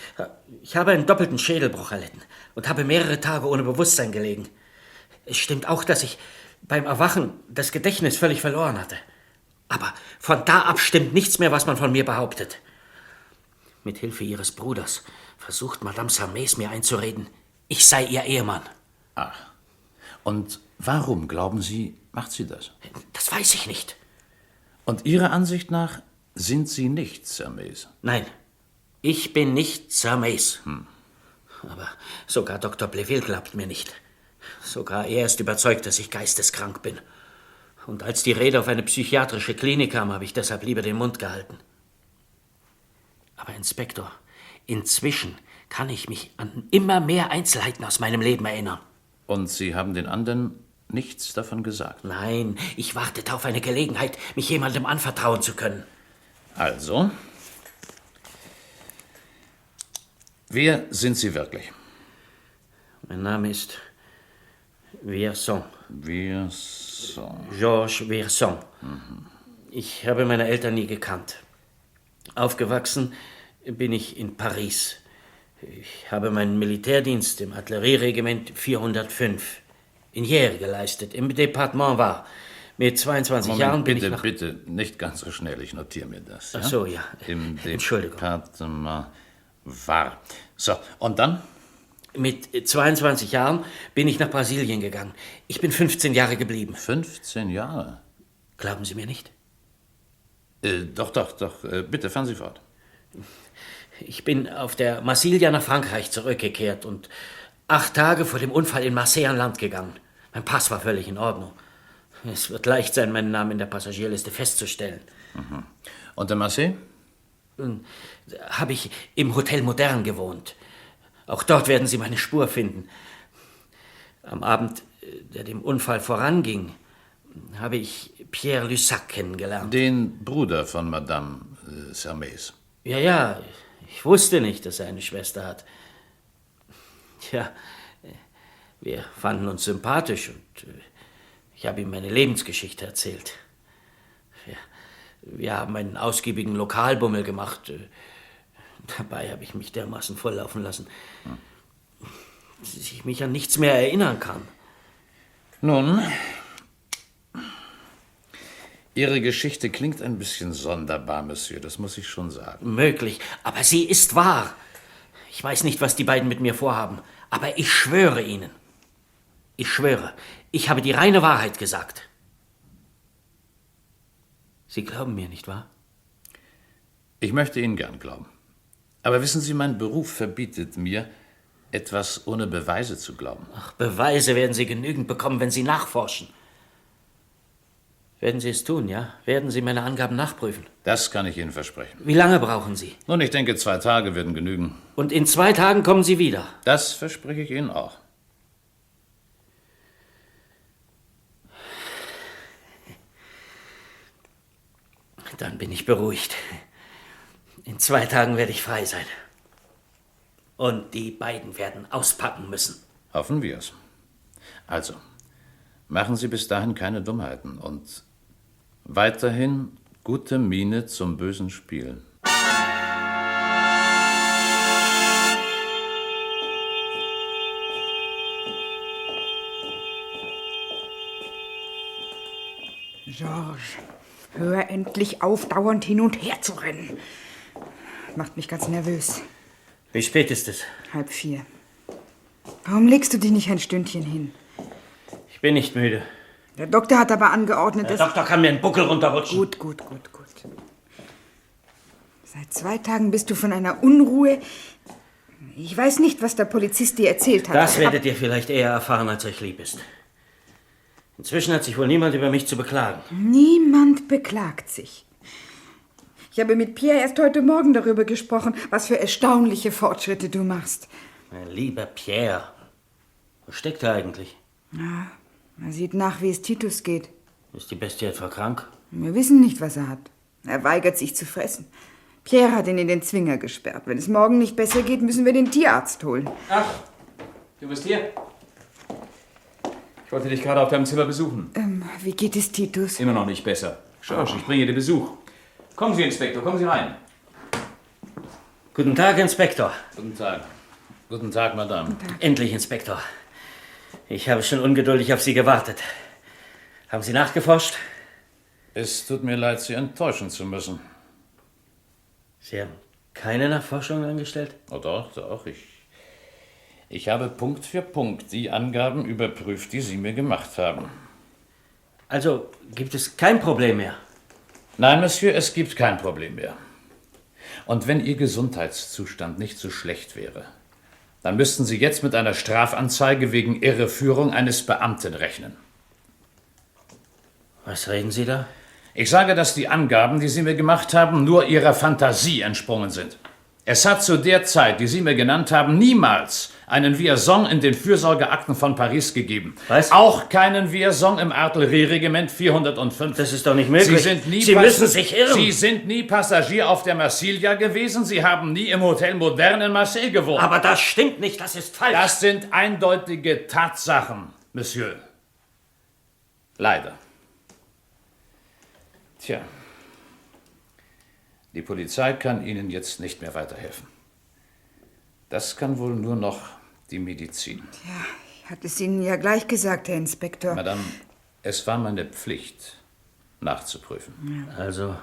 habe einen doppelten Schädelbruch erlitten und habe mehrere Tage ohne Bewusstsein gelegen. Es stimmt auch, dass ich beim Erwachen das Gedächtnis völlig verloren hatte. Aber von da ab stimmt nichts mehr, was man von mir behauptet. Mit Hilfe Ihres Bruders versucht Madame Sermais mir einzureden, ich sei ihr Ehemann. Ach, und warum, glauben Sie, macht sie das? Das weiß ich nicht. Und Ihrer Ansicht nach sind Sie nicht Sermais? Nein, ich bin nicht Sermais. Aber sogar Dr. Bleville glaubt mir nicht. Sogar er ist überzeugt, dass ich geisteskrank bin. Und als die Rede auf eine psychiatrische Klinik kam, habe ich deshalb lieber den Mund gehalten. Aber Inspektor, inzwischen kann ich mich an immer mehr Einzelheiten aus meinem Leben erinnern. Und Sie haben den anderen nichts davon gesagt? Nein, ich wartete auf eine Gelegenheit, mich jemandem anvertrauen zu können. Also, wer sind Sie wirklich? Mein Name ist Vierson. Vierson. Georges Vierson. Ich habe meine Eltern nie gekannt. Aufgewachsen bin ich in Paris. Ich habe meinen Militärdienst im Artillerieregiment 405 in Hyères geleistet, im Departement Var. Mit 22 Moment, Jahren bin bitte, ich nach... Bitte, nicht ganz so schnell, ich notiere mir das. Ach so, ja. Im Entschuldigung. Departement Var. So, und dann? Mit 22 Jahren bin ich nach Brasilien gegangen. Ich bin 15 Jahre geblieben. 15 Jahre? Glauben Sie mir nicht? Doch, bitte, fahren Sie fort. Ich bin auf der Marsilia nach Frankreich zurückgekehrt und 8 Tage vor dem Unfall in Marseille an Land gegangen. Mein Pass war völlig in Ordnung. Es wird leicht sein, meinen Namen in der Passagierliste festzustellen. Und in Marseille? habe ich im Hotel Modern gewohnt. Auch dort werden Sie meine Spur finden. Am Abend, der dem Unfall voranging, habe ich Pierre Lussac kennengelernt. Den Bruder von Madame Sermes. Ja, ich wusste nicht, dass er eine Schwester hat. Tja, wir fanden uns sympathisch und ich habe ihm meine Lebensgeschichte erzählt. Wir haben einen ausgiebigen Lokalbummel gemacht. Dabei habe ich mich dermaßen volllaufen lassen, dass ich mich an nichts mehr erinnern kann. Nun, Ihre Geschichte klingt ein bisschen sonderbar, Monsieur, das muss ich schon sagen. Möglich, aber sie ist wahr. Ich weiß nicht, was die beiden mit mir vorhaben, aber ich schwöre Ihnen. Ich schwöre, ich habe die reine Wahrheit gesagt. Sie glauben mir, nicht wahr? Ich möchte Ihnen gern glauben. Aber wissen Sie, mein Beruf verbietet mir, etwas ohne Beweise zu glauben. Ach, Beweise werden Sie genügend bekommen, wenn Sie nachforschen. Werden Sie es tun, ja? Werden Sie meine Angaben nachprüfen? Das kann ich Ihnen versprechen. Wie lange brauchen Sie? Nun, ich denke, 2 Tage werden genügen. Und in 2 Tagen kommen Sie wieder? Das verspreche ich Ihnen auch. Dann bin ich beruhigt. In 2 Tagen werde ich frei sein. Und die beiden werden auspacken müssen. Hoffen wir es. Also, machen Sie bis dahin keine Dummheiten und weiterhin gute Miene zum bösen Spiel. Georges, hör endlich auf, dauernd hin und her zu rennen. Macht mich ganz nervös. Wie spät ist es? 3:30. Warum legst du dich nicht ein Stündchen hin? Ich bin nicht müde. Der Doktor hat aber angeordnet, Der Doktor kann mir einen Buckel runterrutschen. Gut. Seit 2 Tagen bist du von einer Unruhe. Ich weiß nicht, was der Polizist dir erzählt hat. Das werdet ihr vielleicht eher erfahren, als euch lieb ist. Inzwischen hat sich wohl niemand über mich zu beklagen. Niemand beklagt sich. Ich habe mit Pierre erst heute Morgen darüber gesprochen, was für erstaunliche Fortschritte du machst. Mein lieber Pierre, wo steckt er eigentlich? Ja, er sieht nach, wie es Titus geht. Ist die Bestie etwa krank? Wir wissen nicht, was er hat. Er weigert sich zu fressen. Pierre hat ihn in den Zwinger gesperrt. Wenn es morgen nicht besser geht, müssen wir den Tierarzt holen. Ach, du bist hier? Ich wollte dich gerade auf deinem Zimmer besuchen. Wie geht es Titus? Immer noch nicht besser. Georges, ich bringe dir Besuch. Kommen Sie, Inspektor, kommen Sie rein. Guten Tag, Inspektor. Guten Tag. Guten Tag, Madame. Endlich, Inspektor. Ich habe schon ungeduldig auf Sie gewartet. Haben Sie nachgeforscht? Es tut mir leid, Sie enttäuschen zu müssen. Sie haben keine Nachforschungen angestellt? Oh doch. Ich habe Punkt für Punkt die Angaben überprüft, die Sie mir gemacht haben. Also gibt es kein Problem mehr? Nein, Monsieur, es gibt kein Problem mehr. Und wenn Ihr Gesundheitszustand nicht so schlecht wäre, dann müssten Sie jetzt mit einer Strafanzeige wegen Irreführung eines Beamten rechnen. Was reden Sie da? Ich sage, dass die Angaben, die Sie mir gemacht haben, nur Ihrer Fantasie entsprungen sind. Es hat zu der Zeit, die Sie mir genannt haben, niemals einen Liaison in den Fürsorgeakten von Paris gegeben. Was? Auch keinen Liaison im Artillerieregiment 405. Das ist doch nicht möglich. Sie müssen sich irren. Sie sind nie Passagier auf der Marsilia gewesen. Sie haben nie im Hotel Modern in Marseille gewohnt. Aber das stimmt nicht, das ist falsch. Das sind eindeutige Tatsachen, Monsieur. Leider. Tja. Die Polizei kann Ihnen jetzt nicht mehr weiterhelfen. Das kann wohl nur noch die Medizin. Ja, ich hatte es Ihnen ja gleich gesagt, Herr Inspektor. Madame, es war meine Pflicht, nachzuprüfen. Ja.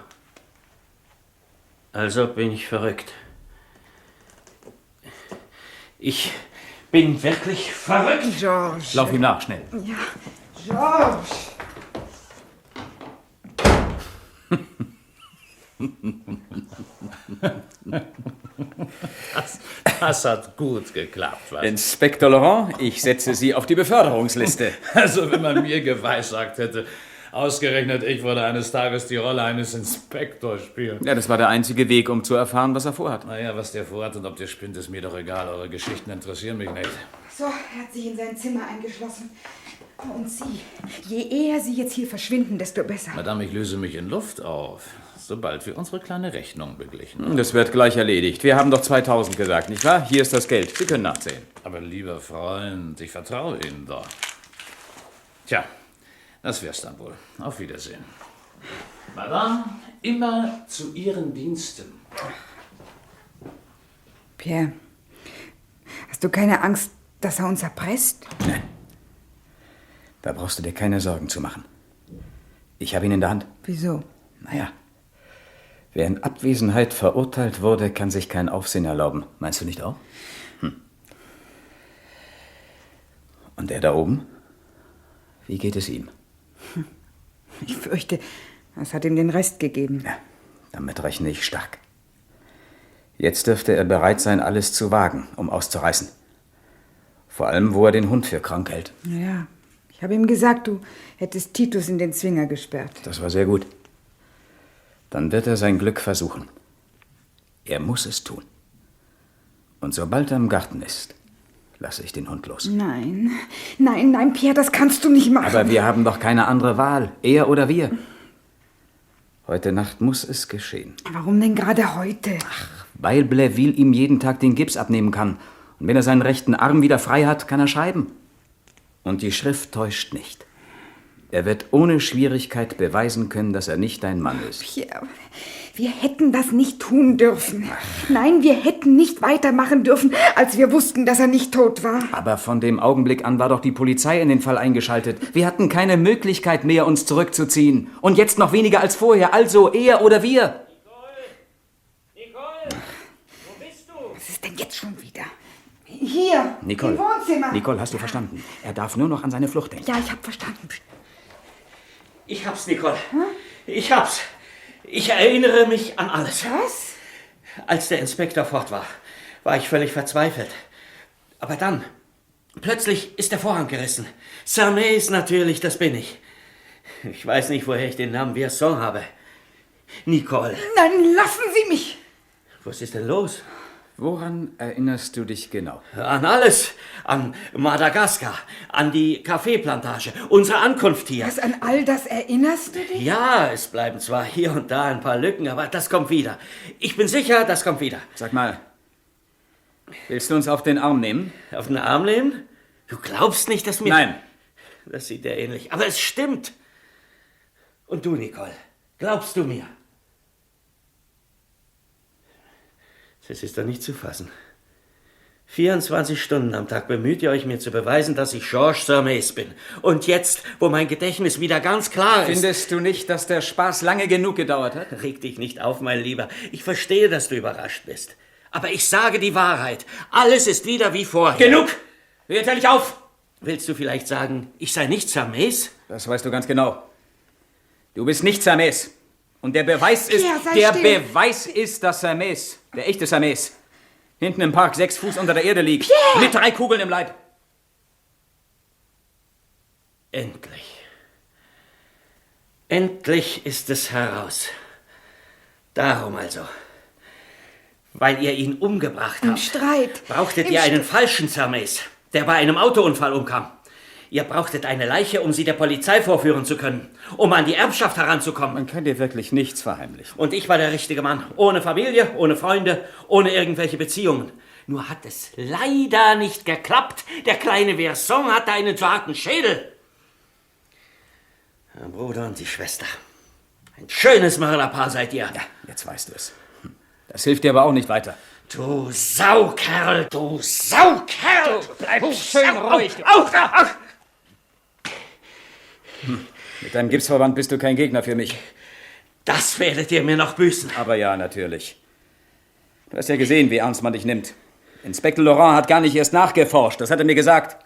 Also bin ich verrückt. Ich bin wirklich verrückt. Georges. Lauf ihm nach, schnell. Ja, Georges. Das hat gut geklappt, was? Inspektor Laurent, ich setze Sie auf die Beförderungsliste. Also, wenn man mir geweissagt hätte, Ausgerechnet ich würde eines Tages die Rolle eines Inspektors spielen. Ja, das war der einzige Weg, um zu erfahren, was er vorhat. Naja, was der vorhat und ob der spinnt, ist mir doch egal. Eure Geschichten interessieren mich nicht. So, er hat sich in sein Zimmer eingeschlossen. Und Sie, je eher Sie jetzt hier verschwinden, desto besser. Madame, ich löse mich in Luft auf, sobald wir unsere kleine Rechnung beglichen haben. Das wird gleich erledigt. Wir haben doch 2000 gesagt, nicht wahr? Hier ist das Geld. Sie können nachsehen. Aber lieber Freund, ich vertraue Ihnen doch. Tja, das wär's dann wohl. Auf Wiedersehen. Madame, immer zu Ihren Diensten. Pierre, hast du keine Angst, dass er uns erpresst? Nein. Da brauchst du dir keine Sorgen zu machen. Ich habe ihn in der Hand. Wieso? Naja, wer in Abwesenheit verurteilt wurde, kann sich kein Aufsehen erlauben. Meinst du nicht auch? Und der da oben? Wie geht es ihm? Ich fürchte, es hat ihm den Rest gegeben. Ja, damit rechne ich stark. Jetzt dürfte er bereit sein, alles zu wagen, um auszureißen. Vor allem, wo er den Hund für krank hält. Ja, ich habe ihm gesagt, du hättest Titus in den Zwinger gesperrt. Das war sehr gut. Dann wird er sein Glück versuchen. Er muss es tun. Und sobald er im Garten ist, lasse ich den Hund los. Nein, Pierre, das kannst du nicht machen. Aber wir haben doch keine andere Wahl, er oder wir. Heute Nacht muss es geschehen. Warum denn gerade heute? Weil Blainville ihm jeden Tag den Gips abnehmen kann. Und wenn er seinen rechten Arm wieder frei hat, kann er schreiben. Und die Schrift täuscht nicht. Er wird ohne Schwierigkeit beweisen können, dass er nicht dein Mann ist. Pierre, wir hätten das nicht tun dürfen. Nein, wir hätten nicht weitermachen dürfen, als wir wussten, dass er nicht tot war. Aber von dem Augenblick an war doch die Polizei in den Fall eingeschaltet. Wir hatten keine Möglichkeit mehr, uns zurückzuziehen. Und jetzt noch weniger als vorher. Also er oder wir. Nicole, wo bist du? Was ist denn jetzt schon wieder? Hier, Nicole, im Wohnzimmer. Nicole, hast du verstanden? Er darf nur noch an seine Flucht denken. Ja, ich habe verstanden. Ich hab's, Nicole. Ich hab's. Ich erinnere mich an alles. Was? Als der Inspektor fort war, war ich völlig verzweifelt. Aber dann, plötzlich ist der Vorhang gerissen. Samet natürlich, das bin ich. Ich weiß nicht, woher ich den Namen Vierzon habe. Nicole. Nein, lassen Sie mich. Was ist denn los? Woran erinnerst du dich genau? An alles. An Madagaskar, an die Kaffeeplantage, unsere Ankunft hier. Was, an all das erinnerst du dich? Ja, es bleiben zwar hier und da ein paar Lücken, aber das kommt wieder. Ich bin sicher, das kommt wieder. Sag mal, willst du uns auf den Arm nehmen? Auf den Arm nehmen? Du glaubst nicht, dass mir... Nein. Das sieht ja ähnlich. Aber es stimmt. Und du, Nicole, glaubst du mir? Das ist doch nicht zu fassen. 24 Stunden am Tag bemüht ihr euch, mir zu beweisen, dass ich Georges Samet bin. Und jetzt, wo mein Gedächtnis wieder ganz klar ist... Findest du nicht, dass der Spaß lange genug gedauert hat? Reg dich nicht auf, mein Lieber. Ich verstehe, dass du überrascht bist. Aber ich sage die Wahrheit. Alles ist wieder wie vorher. Genug! Jetzt hör dich auf! Willst du vielleicht sagen, ich sei nicht Samet? Das weißt du ganz genau. Du bist nicht Samet. Und der Beweis ist... Ja, Beweis ist, dass Samet, der echte Samet, hinten im Park 6 Fuß unter der Erde liegt. Pierre! Mit 3 Kugeln im Leib. Endlich. Endlich ist es heraus. Darum also. Weil ihr ihn umgebracht habt. Im Streit. Brauchtet ihr einen falschen Samet, der bei einem Autounfall umkam. Ihr brauchtet eine Leiche, um sie der Polizei vorführen zu können, um an die Erbschaft heranzukommen. Man kann dir wirklich nichts verheimlichen. Und ich war der richtige Mann. Ohne Familie, ohne Freunde, ohne irgendwelche Beziehungen. Nur hat es leider nicht geklappt. Der kleine Vierzon hatte einen zu harten Schädel. Der Bruder und die Schwester. Ein schönes Mörderpaar seid ihr. Ja, jetzt weißt du es. Das hilft dir aber auch nicht weiter. Du Saukerl, du Saukerl! Bleib schön ruhig. Mit deinem Gipsverband bist du kein Gegner für mich. Das werdet ihr mir noch büßen. Aber ja, natürlich. Du hast ja gesehen, wie ernst man dich nimmt. Inspektor Laurent hat gar nicht erst nachgeforscht, das hat er mir gesagt.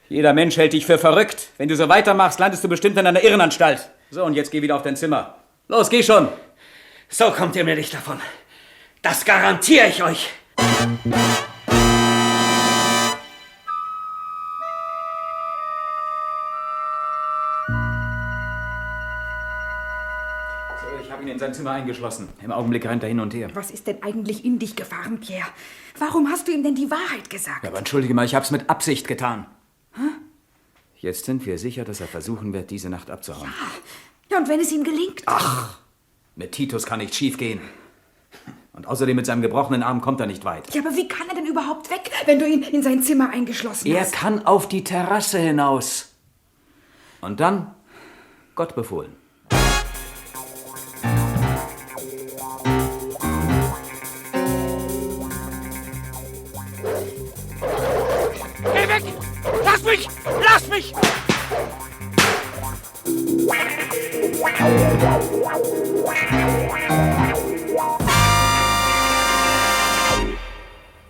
Jeder Mensch hält dich für verrückt. Wenn du so weitermachst, landest du bestimmt in einer Irrenanstalt. So, und jetzt geh wieder auf dein Zimmer. Los, geh schon. So kommt ihr mir nicht davon. Das garantiere ich euch. Ich habe ihn in sein Zimmer eingeschlossen. Im Augenblick rennt er hin und her. Was ist denn eigentlich in dich gefahren, Pierre? Warum hast du ihm denn die Wahrheit gesagt? Ja, aber entschuldige mal, ich habe es mit Absicht getan. Jetzt sind wir sicher, dass er versuchen wird, diese Nacht abzuhauen. Ja, und wenn es ihm gelingt? Ach, mit Titus kann nichts schiefgehen. Und außerdem mit seinem gebrochenen Arm kommt er nicht weit. Ja, aber wie kann er denn überhaupt weg, wenn du ihn in sein Zimmer eingeschlossen Er hast? kann auf die Terrasse hinaus. Und dann Gott befohlen. Geh weg! Lass mich! Lass mich!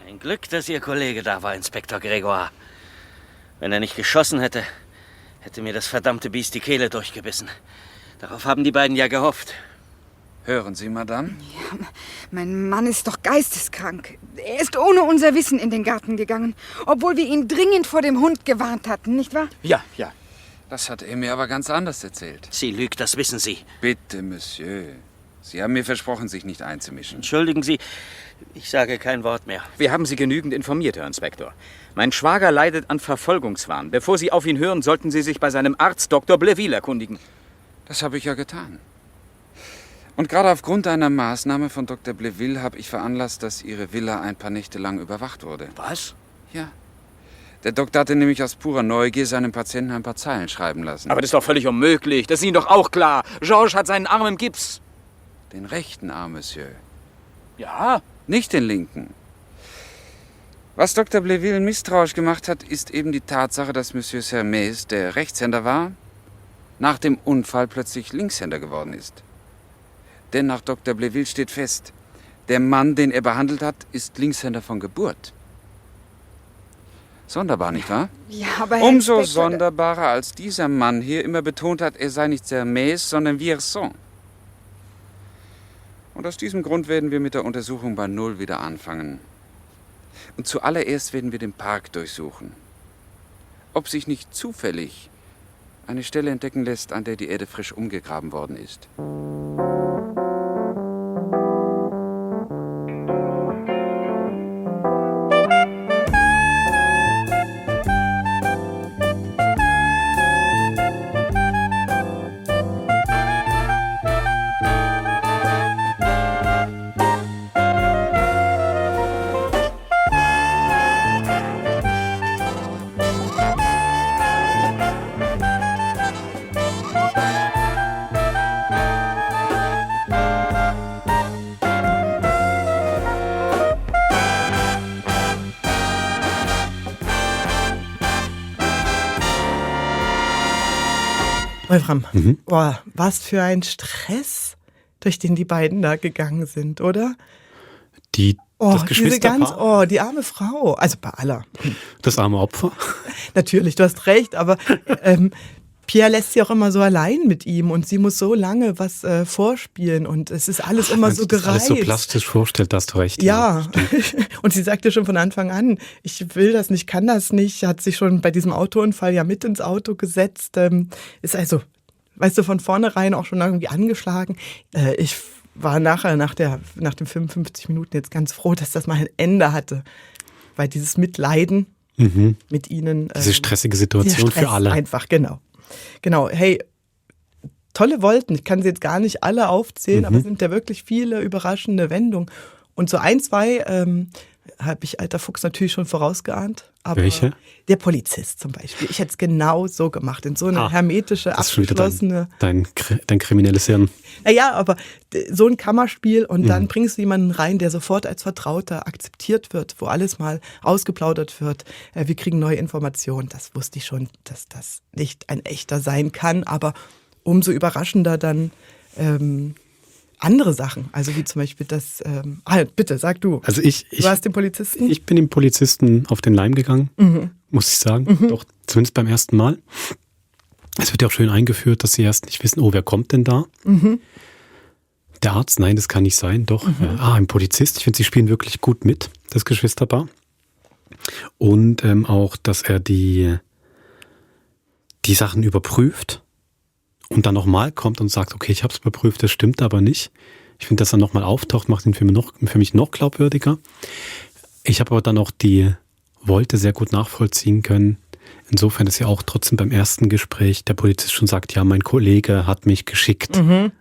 Ein Glück, dass Ihr Kollege da war, Inspektor Grégoire. Wenn er nicht geschossen hätte, hätte mir das verdammte Biest die Kehle durchgebissen. Darauf haben die beiden ja gehofft. Hören Sie, Madame? Ja, mein Mann ist doch geisteskrank. Er ist ohne unser Wissen in den Garten gegangen, obwohl wir ihn dringend vor dem Hund gewarnt hatten, nicht wahr? Ja. Das hat er mir aber ganz anders erzählt. Sie lügt, das wissen Sie. Bitte, Monsieur. Sie haben mir versprochen, sich nicht einzumischen. Entschuldigen Sie, ich sage kein Wort mehr. Wir haben Sie genügend informiert, Herr Inspektor. Mein Schwager leidet an Verfolgungswahn. Bevor Sie auf ihn hören, sollten Sie sich bei seinem Arzt Dr. Bleville erkundigen. Das habe ich ja getan. Und gerade aufgrund einer Maßnahme von Dr. Bleville habe ich veranlasst, dass Ihre Villa ein paar Nächte lang überwacht wurde. Was? Ja. Der Doktor hatte nämlich aus purer Neugier seinem Patienten ein paar Zeilen schreiben lassen. Aber das ist doch völlig unmöglich. Das ist Ihnen doch auch klar. Georges hat seinen Arm im Gips. Den rechten Arm, Monsieur. Ja? Nicht den linken. Was Dr. Bleville misstrauisch gemacht hat, ist eben die Tatsache, dass Monsieur Sermais, der Rechtshänder war, nach dem Unfall plötzlich Linkshänder geworden ist. Denn nach Dr. Bleville steht fest, der Mann, den er behandelt hat, ist Linkshänder von Geburt. Sonderbar, nicht wahr? Ja, aber Herr Umso Inspektor, sonderbarer, als dieser Mann hier immer betont hat, er sei nicht Sermais, sondern Vierson. Und aus diesem Grund werden wir mit der Untersuchung bei Null wieder anfangen. Und zuallererst werden wir den Park durchsuchen. Ob sich nicht zufällig eine Stelle entdecken lässt, an der die Erde frisch umgegraben worden ist. Wolfram, boah, was für ein Stress, durch den die beiden da gegangen sind, oder? Das Geschwisterpaar. Die arme Frau, also bei aller. Das arme Opfer. Natürlich, du hast recht, aber Pierre lässt sie auch immer so allein mit ihm und sie muss so lange was vorspielen und es ist alles immer so gereizt. Alles so plastisch vorstellt, da hast du recht. Ja, und sie sagte schon von Anfang an, ich will das nicht, kann das nicht, hat sich schon bei diesem Autounfall ja mit ins Auto gesetzt, ist also, weißt du, von vornherein auch schon irgendwie angeschlagen. Ich war nachher, nach den 55 Minuten jetzt ganz froh, dass das mal ein Ende hatte, weil dieses Mitleiden mit ihnen. Diese stressige Situation für alle. Einfach, genau. Genau, hey, tolle Wolken. Ich kann sie jetzt gar nicht alle aufzählen, aber es sind ja wirklich viele überraschende Wendungen. Und so ein, zwei habe ich, alter Fuchs, natürlich schon vorausgeahnt. Aber welche? Der Polizist zum Beispiel. Ich hätte es genau so gemacht, in so eine hermetische, abgeschlossene... Dein kriminelles Hirn. Naja, aber so ein Kammerspiel und dann bringst du jemanden rein, der sofort als Vertrauter akzeptiert wird, wo alles mal ausgeplaudert wird. Wir kriegen neue Informationen. Das wusste ich schon, dass das nicht ein echter sein kann, aber umso überraschender dann andere Sachen. Also wie zum Beispiel das... bitte, sag du. Also du warst den Polizisten? Ich bin dem Polizisten auf den Leim gegangen, muss ich sagen. Doch, zumindest beim ersten Mal. Es wird ja auch schön eingeführt, dass sie erst nicht wissen, wer kommt denn da? Der Arzt? Nein, das kann nicht sein. Doch. Ein Polizist. Ich finde, sie spielen wirklich gut mit, das Geschwisterpaar. Und auch, dass er die Sachen überprüft und dann nochmal kommt und sagt, okay, ich habe es überprüft, das stimmt aber nicht. Ich finde, dass er nochmal auftaucht, macht ihn für mich noch glaubwürdiger. Ich habe aber dann auch die Wolte sehr gut nachvollziehen können. Insofern ist ja auch trotzdem beim ersten Gespräch der Polizist schon sagt, ja, mein Kollege hat mich geschickt.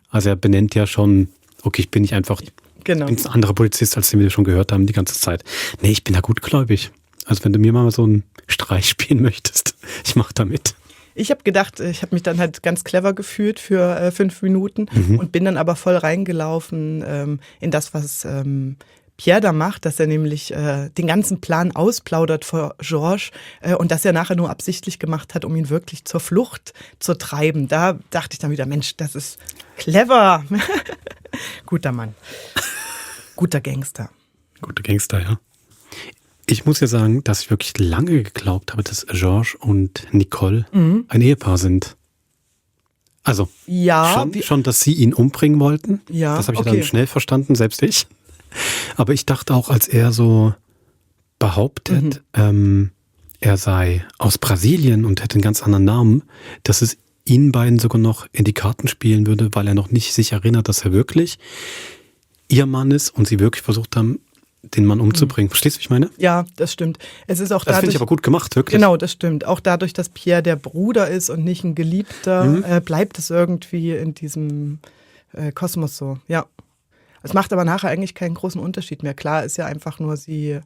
Also er benennt ja schon, okay, ich bin nicht einfach bin ein anderer Polizist, als den wir schon gehört haben die ganze Zeit. Nee, ich bin da gutgläubig. Also wenn du mir mal so einen Streich spielen möchtest, ich mache da mit. Ich habe gedacht, ich habe mich dann halt ganz clever gefühlt für 5 Minuten und bin dann aber voll reingelaufen in das, was Pierre da macht, dass er nämlich den ganzen Plan ausplaudert vor Georges und dass er nachher nur absichtlich gemacht hat, um ihn wirklich zur Flucht zu treiben. Da dachte ich dann wieder, Mensch, das ist clever. Guter Mann. Guter Gangster. Guter Gangster, ja. Ich muss ja sagen, dass ich wirklich lange geglaubt habe, dass Georges und Nicole ein Ehepaar sind. Also schon, dass sie ihn umbringen wollten. Ja, das habe ich dann schnell verstanden, selbst ich. Aber ich dachte auch, als er so behauptet, er sei aus Brasilien und hätte einen ganz anderen Namen, dass es ihnen beiden sogar noch in die Karten spielen würde, weil er noch nicht sich erinnert, dass er wirklich ihr Mann ist und sie wirklich versucht haben, den Mann umzubringen. Verstehst du, wie ich meine? Ja, das stimmt. Es ist auch das finde ich aber gut gemacht, wirklich. Genau, das stimmt. Auch dadurch, dass Pierre der Bruder ist und nicht ein Geliebter, bleibt es irgendwie in diesem Kosmos so. Ja. Es macht aber nachher eigentlich keinen großen Unterschied mehr. Klar ist ja einfach nur, sie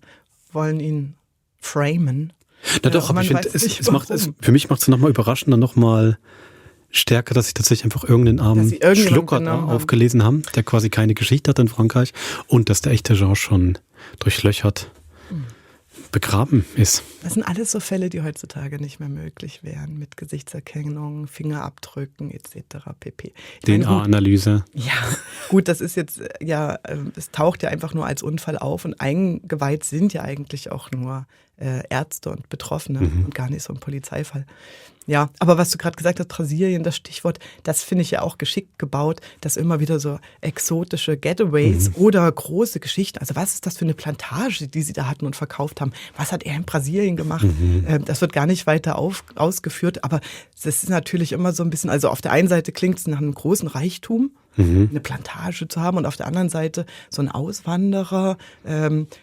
wollen ihn framen. Na doch, aber ich finde, für mich macht es nochmal überraschender, nochmal stärker, dass sie tatsächlich einfach irgendeinen armen Schlucker aufgelesen haben, der quasi keine Geschichte hat in Frankreich und dass der echte Georges schon durchlöchert begraben ist. Das sind alles so Fälle, die heutzutage nicht mehr möglich wären, mit Gesichtserkennung, Fingerabdrücken etc. pp. DNA-Analyse. Ja, gut, das ist jetzt, es taucht ja einfach nur als Unfall auf und eingeweiht sind ja eigentlich auch nur Ärzte und Betroffene und gar nicht so ein Polizeifall. Ja, aber was du gerade gesagt hast, Brasilien, das Stichwort, das finde ich ja auch geschickt gebaut, dass immer wieder so exotische Getaways oder große Geschichten, also was ist das für eine Plantage, die sie da hatten und verkauft haben? Was hat er in Brasilien gemacht? Das wird gar nicht weiter ausgeführt, aber das ist natürlich immer so ein bisschen, also auf der einen Seite klingt es nach einem großen Reichtum, eine Plantage zu haben und auf der anderen Seite so ein Auswanderer,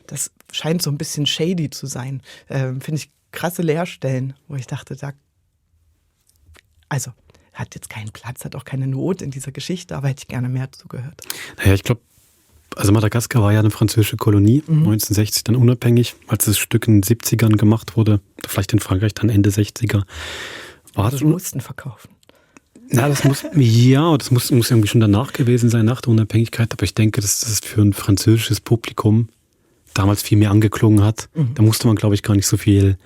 das scheint so ein bisschen shady zu sein. Finde ich krasse Leerstellen, wo ich dachte, also hat jetzt keinen Platz, hat auch keine Not in dieser Geschichte, aber hätte ich gerne mehr zugehört. Naja, ich glaube, also Madagaskar war ja eine französische Kolonie, 1960 dann unabhängig, als das Stück in den 70ern gemacht wurde, vielleicht in Frankreich dann Ende 60er. Sie mussten verkaufen. Na, das muss irgendwie schon danach gewesen sein, nach der Unabhängigkeit, aber ich denke, dass das für ein französisches Publikum damals viel mehr angeklungen hat. Da musste man, glaube ich, gar nicht so viel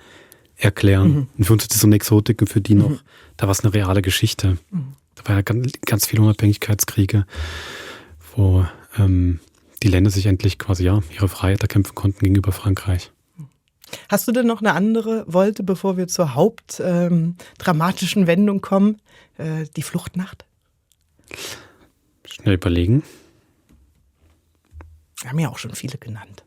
erklären. Und für uns ist das so eine Exotik und für die noch, da war es eine reale Geschichte. Da war ja ganz viele Unabhängigkeitskriege, wo die Länder sich endlich quasi ihre Freiheit erkämpfen konnten gegenüber Frankreich. Hast du denn noch eine andere Wolte, bevor wir zur hauptdramatischen Wendung kommen? Die Fluchtnacht? Schnell überlegen. Wir haben ja auch schon viele genannt.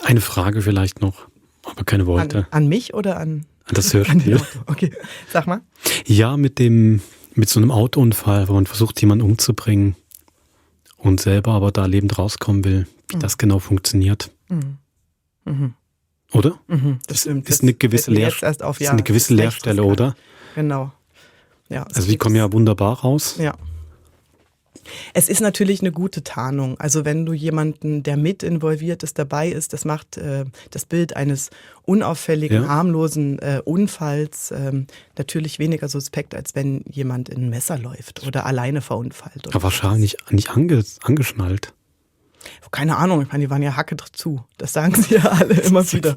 Eine Frage vielleicht noch, aber keine Wolte. An mich oder an das Hörspiel? Okay, sag mal. Ja, mit so einem Autounfall, wo man versucht, jemanden umzubringen und selber aber da lebend rauskommen will, wie das genau funktioniert. Oder? Das stimmt. Ist eine gewisse Leerstelle, oder? Genau. Ja, also die kommen ja wunderbar raus. Ja. Es ist natürlich eine gute Tarnung. Also wenn du jemanden, der mit involviert ist, dabei ist, das macht das Bild eines unauffälligen, harmlosen Unfalls natürlich weniger suspekt, als wenn jemand in ein Messer läuft oder alleine verunfallt. Aber wahrscheinlich nicht angeschnallt. Keine Ahnung, ich meine, die waren ja Hacke zu. Das sagen sie ja alle immer wieder.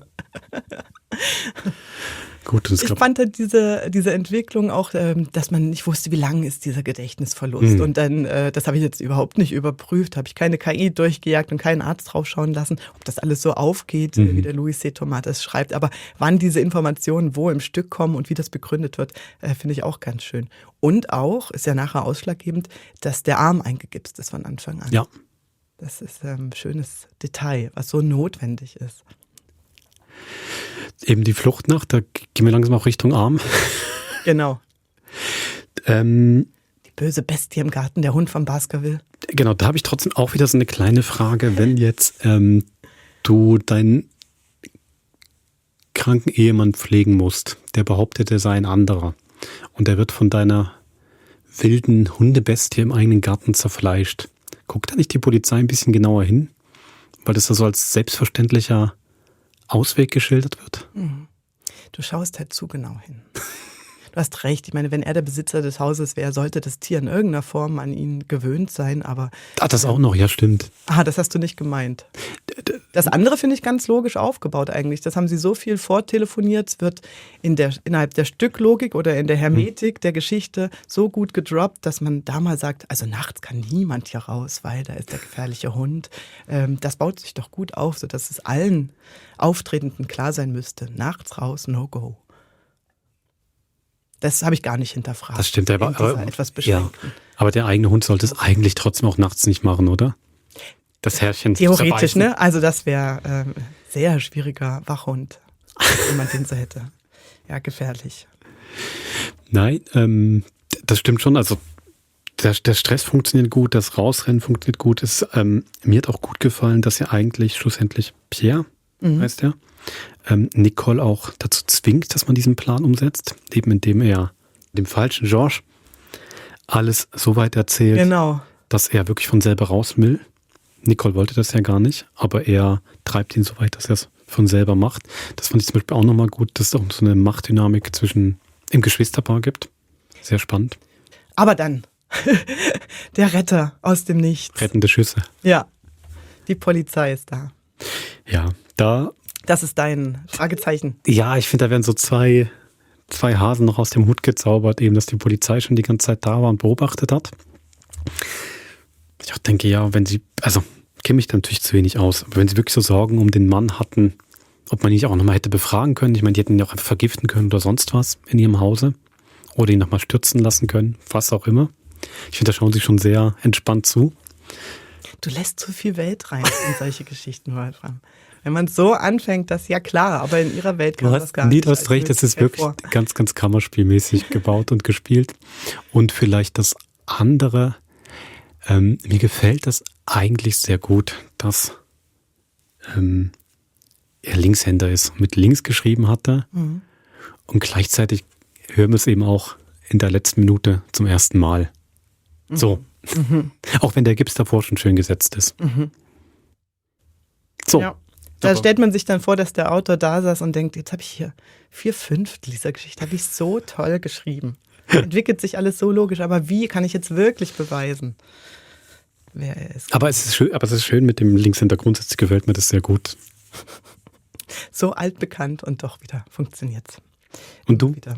Gut, ich fand halt diese Entwicklung auch, dass man nicht wusste, wie lang ist dieser Gedächtnisverlust. Und dann, das habe ich jetzt überhaupt nicht überprüft, habe ich keine KI durchgejagt und keinen Arzt draufschauen lassen, ob das alles so aufgeht, wie der Louis C. Thomas das schreibt. Aber wann diese Informationen wo im Stück kommen und wie das begründet wird, finde ich auch ganz schön. Und auch, ist ja nachher ausschlaggebend, dass der Arm eingegipst ist von Anfang an. Ja. Das ist ein schönes Detail, was so notwendig ist. Eben die Fluchtnacht, da gehen wir langsam auch Richtung Arm. Genau. Die böse Bestie im Garten, der Hund von Baskerville. Genau, da habe ich trotzdem auch wieder so eine kleine Frage. Wenn jetzt du deinen kranken Ehemann pflegen musst, der behauptet, er sei ein anderer und der wird von deiner wilden Hundebestie im eigenen Garten zerfleischt. Guckt da nicht die Polizei ein bisschen genauer hin? Weil das da so als selbstverständlicher Ausweg geschildert wird? Du schaust halt zu genau hin. Du hast recht. Ich meine, wenn er der Besitzer des Hauses wäre, sollte das Tier in irgendeiner Form an ihn gewöhnt sein, aber... Das auch noch, ja stimmt. Das hast du nicht gemeint. Das andere finde ich ganz logisch aufgebaut eigentlich. Das haben sie so viel vortelefoniert. Es wird innerhalb der Stücklogik oder in der Hermetik der Geschichte so gut gedroppt, dass man da mal sagt, also nachts kann niemand hier raus, weil da ist der gefährliche Hund. Das baut sich doch gut auf, sodass es allen Auftretenden klar sein müsste. Nachts raus, no go. Das habe ich gar nicht hinterfragt. Das stimmt, aber etwas beschränkten. Ja, aber der eigene Hund sollte es eigentlich trotzdem auch nachts nicht machen, oder? Das Herrchen theoretisch, ne? Also das wäre sehr schwieriger Wachhund, wenn man den so hätte. Ja, gefährlich. Nein, das stimmt schon. Also der Stress funktioniert gut, das Rausrennen funktioniert gut. Mir hat auch gut gefallen, dass ja eigentlich schlussendlich Pierre, heißt er, Nicole auch dazu zwingt, dass man diesen Plan umsetzt, eben indem er dem falschen Georges alles so weit erzählt, genau, dass er wirklich von selber raus will. Nicole wollte das ja gar nicht, aber er treibt ihn so weit, dass er es von selber macht. Das fand ich zum Beispiel auch nochmal gut, dass es auch so eine Machtdynamik im Geschwisterpaar gibt. Sehr spannend. Aber dann, der Retter aus dem Nichts. Rettende Schüsse. Ja, die Polizei ist da. Ja, das ist dein Fragezeichen. Ja, ich finde, da werden so zwei Hasen noch aus dem Hut gezaubert, eben, dass die Polizei schon die ganze Zeit da war und beobachtet hat. Ich denke, ja, kenne mich da natürlich zu wenig aus, aber wenn sie wirklich so Sorgen um den Mann hatten, ob man ihn nicht auch nochmal hätte befragen können. Ich meine, die hätten ihn auch einfach vergiften können oder sonst was in ihrem Hause oder ihn nochmal stürzen lassen können, was auch immer. Ich finde, da schauen sie schon sehr entspannt zu. Du lässt so viel Welt rein in solche Geschichten, Wolfram. Wenn man so anfängt, das ja klar, aber in ihrer Welt kann das gar nicht. Du hast recht, es ist wirklich ganz, ganz kammerspielmäßig gebaut und gespielt. Und vielleicht das andere, mir gefällt das eigentlich sehr gut, dass er Linkshänder ist, mit links geschrieben hatte. Und gleichzeitig hören wir es eben auch in der letzten Minute zum ersten Mal. So. Auch wenn der Gips davor schon schön gesetzt ist. So. Ja. Da stellt man sich dann vor, dass der Autor da saß und denkt, jetzt habe ich hier 4/5 dieser Geschichte, habe ich so toll geschrieben. Entwickelt sich alles so logisch, aber wie kann ich jetzt wirklich beweisen, wer er ist? Aber es ist schön mit dem Linkshänder. Grundsätzlich gefällt mir das sehr gut. So altbekannt und doch wieder funktioniert's. Und du? Wieder.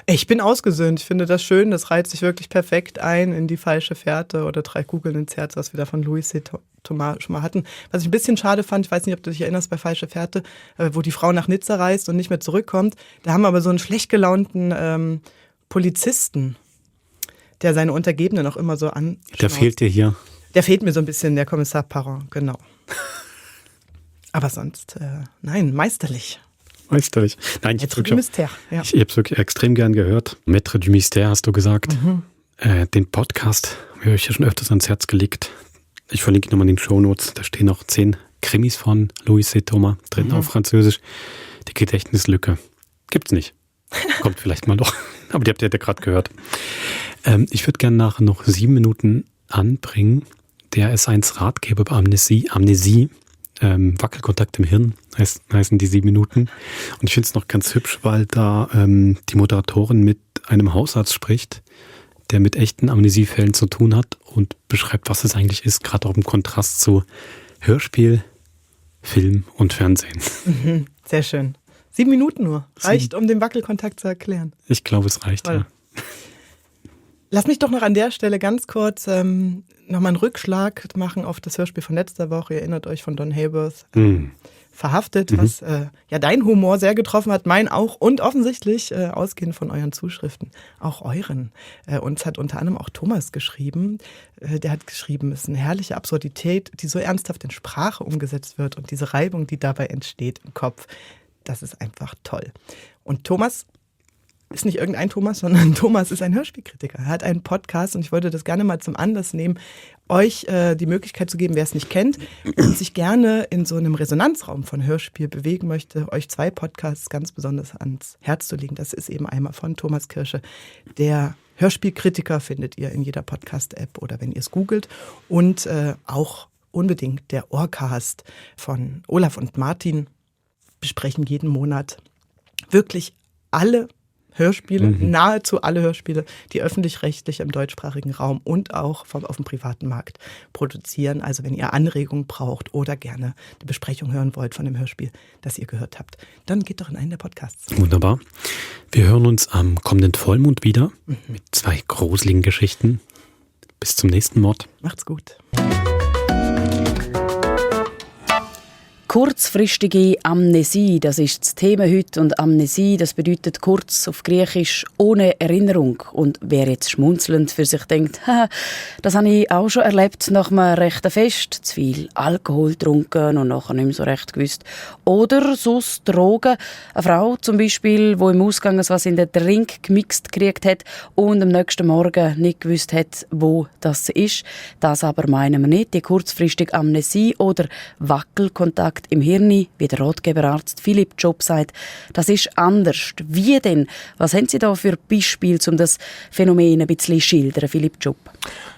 Ich bin ausgesöhnt. Ich finde das schön. Das reiht sich wirklich perfekt ein in die falsche Fährte oder 3 Kugeln ins Herz, was wir da von Louis C. Thomas schon mal hatten. Was ich ein bisschen schade fand, ich weiß nicht, ob du dich erinnerst, bei Falsche Fährte, wo die Frau nach Nizza reist und nicht mehr zurückkommt. Da haben wir aber so einen schlecht gelaunten Polizisten, der seine Untergebenen auch immer so anschaut. Der fehlt dir hier. Der fehlt mir so ein bisschen, der Kommissar Parent, genau. Aber sonst, nein, meisterlich. Meisterlich. Nein, Maître du Mystère. Ja. Ich habe es wirklich extrem gern gehört. Maître du Mystère hast du gesagt. Den Podcast habe ich ja schon öfters ans Herz gelegt. Ich verlinke nochmal in den Shownotes. Da stehen noch 10 Krimis von Louis C. Thomas drin auf Französisch. Die Gedächtnislücke gibt's nicht. Kommt vielleicht mal noch. Aber die habt ihr ja gerade gehört. Ich würde gerne nachher noch 7 Minuten anbringen. Der S1 Ratgeber über Amnesie. Wackelkontakt im Hirn heißen die 7 Minuten. Und ich finde es noch ganz hübsch, weil da die Moderatorin mit einem Hausarzt spricht, der mit echten Amnesiefällen zu tun hat und beschreibt, was es eigentlich ist, gerade auch im Kontrast zu Hörspiel, Film und Fernsehen. Sehr schön. 7 Minuten nur. Reicht, um den Wackelkontakt zu erklären. Ich glaube, es reicht, ja. Lass mich doch noch an der Stelle ganz kurz nochmal einen Rückschlag machen auf das Hörspiel von letzter Woche. Ihr erinnert euch von Don Hayworth. Verhaftet, was ja dein Humor sehr getroffen hat, mein auch und offensichtlich ausgehend von euren Zuschriften, auch euren. Uns hat unter anderem auch Thomas geschrieben. Der hat geschrieben, es ist eine herrliche Absurdität, die so ernsthaft in Sprache umgesetzt wird und diese Reibung, die dabei entsteht im Kopf, das ist einfach toll. Und Thomas ist nicht irgendein Thomas, sondern Thomas ist ein Hörspielkritiker. Er hat einen Podcast und ich wollte das gerne mal zum Anlass nehmen, euch die Möglichkeit zu geben, wer es nicht kennt und sich gerne in so einem Resonanzraum von Hörspiel bewegen möchte, euch 2 Podcasts ganz besonders ans Herz zu legen. Das ist eben einmal von Thomas Kirsche, der Hörspielkritiker, findet ihr in jeder Podcast-App oder wenn ihr es googelt, und auch unbedingt der Ohrcast von Olaf und Martin besprechen jeden Monat wirklich alle Hörspiele, nahezu alle Hörspiele, die öffentlich-rechtlich im deutschsprachigen Raum und auch auf dem privaten Markt produzieren. Also wenn ihr Anregungen braucht oder gerne die Besprechung hören wollt von dem Hörspiel, das ihr gehört habt, dann geht doch in einen der Podcasts. Wunderbar. Wir hören uns am kommenden Vollmond wieder mit 2 gruseligen Geschichten. Bis zum nächsten Mord. Macht's gut. Kurzfristige Amnesie, das ist das Thema heute. Und Amnesie, das bedeutet kurz auf Griechisch ohne Erinnerung. Und wer jetzt schmunzelnd für sich denkt, das habe ich auch schon erlebt nach einem rechten Fest, zu viel Alkohol getrunken und nachher nicht mehr so recht gewusst. Oder sonst Drogen. Eine Frau zum Beispiel, die im Ausgang was in den Drink gemixt gekriegt hat und am nächsten Morgen nicht gewusst hat, wo das ist. Das aber meinen wir nicht. Die kurzfristige Amnesie oder Wackelkontakt im Hirn, wie der Ratgeberarzt Philipp Job sagt, das ist anders. Wie denn? Was haben Sie da für Beispiele, um das Phänomen ein bisschen zu schildern, Philipp Job?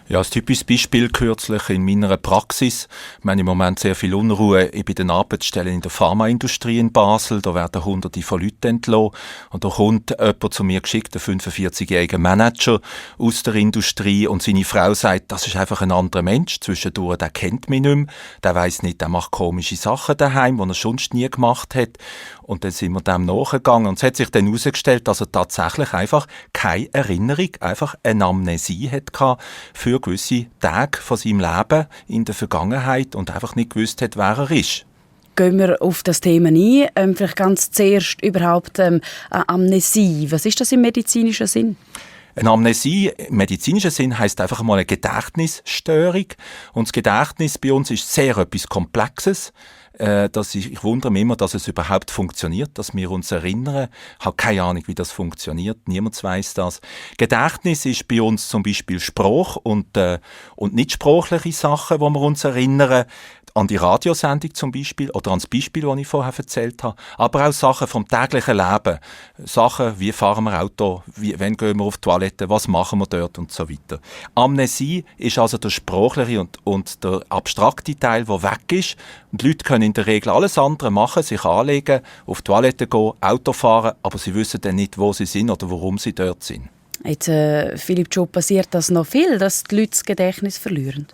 Ja, ein typisches Beispiel kürzlich in meiner Praxis. Ich meine im Moment sehr viel Unruhe bei den Arbeitsstellen in der Pharmaindustrie in Basel. Da werden Hunderte von Leuten entlassen. Und da kommt jemand zu mir geschickt, ein 45-jähriger Manager aus der Industrie. Und seine Frau sagt, das ist einfach ein anderer Mensch. Zwischendurch, der kennt mich nicht mehr. Der weiss nicht, der macht komische Sachen daheim, die er sonst nie gemacht hat. Und dann sind wir dem nachgegangen. Und es hat sich dann herausgestellt, dass er tatsächlich einfach keine Erinnerung, einfach eine Amnesie hatte für gewisse Tage von seinem Leben in der Vergangenheit und einfach nicht gewusst hat, wer er ist. Gehen wir auf das Thema ein. Vielleicht ganz zuerst überhaupt eine Amnesie. Was ist das im medizinischen Sinn? Eine Amnesie im medizinischen Sinn heisst einfach mal eine Gedächtnisstörung. Und das Gedächtnis bei uns ist sehr etwas Komplexes. Ich wundere mich immer, dass es überhaupt funktioniert, dass wir uns erinnern. Ich habe keine Ahnung, wie das funktioniert. Niemand weiss das. Gedächtnis ist bei uns zum Beispiel Sprache und nicht sprachliche Sachen, wo wir uns erinnern. An die Radiosendung zum Beispiel oder an das Beispiel, das ich vorher erzählt habe. Aber auch Sachen vom täglichen Leben. Sachen, wie fahren wir Auto, wann gehen wir auf die Toilette, was machen wir dort und so weiter. Amnesie ist also der sprachliche und der abstrakte Teil, der weg ist. Und die Leute können in der Regel alles andere machen, sich anlegen, auf die Toilette gehen, Auto fahren, aber sie wissen dann nicht, wo sie sind oder warum sie dort sind. Jetzt, Philipp Job, passiert das noch viel, dass die Leute das Gedächtnis verlieren?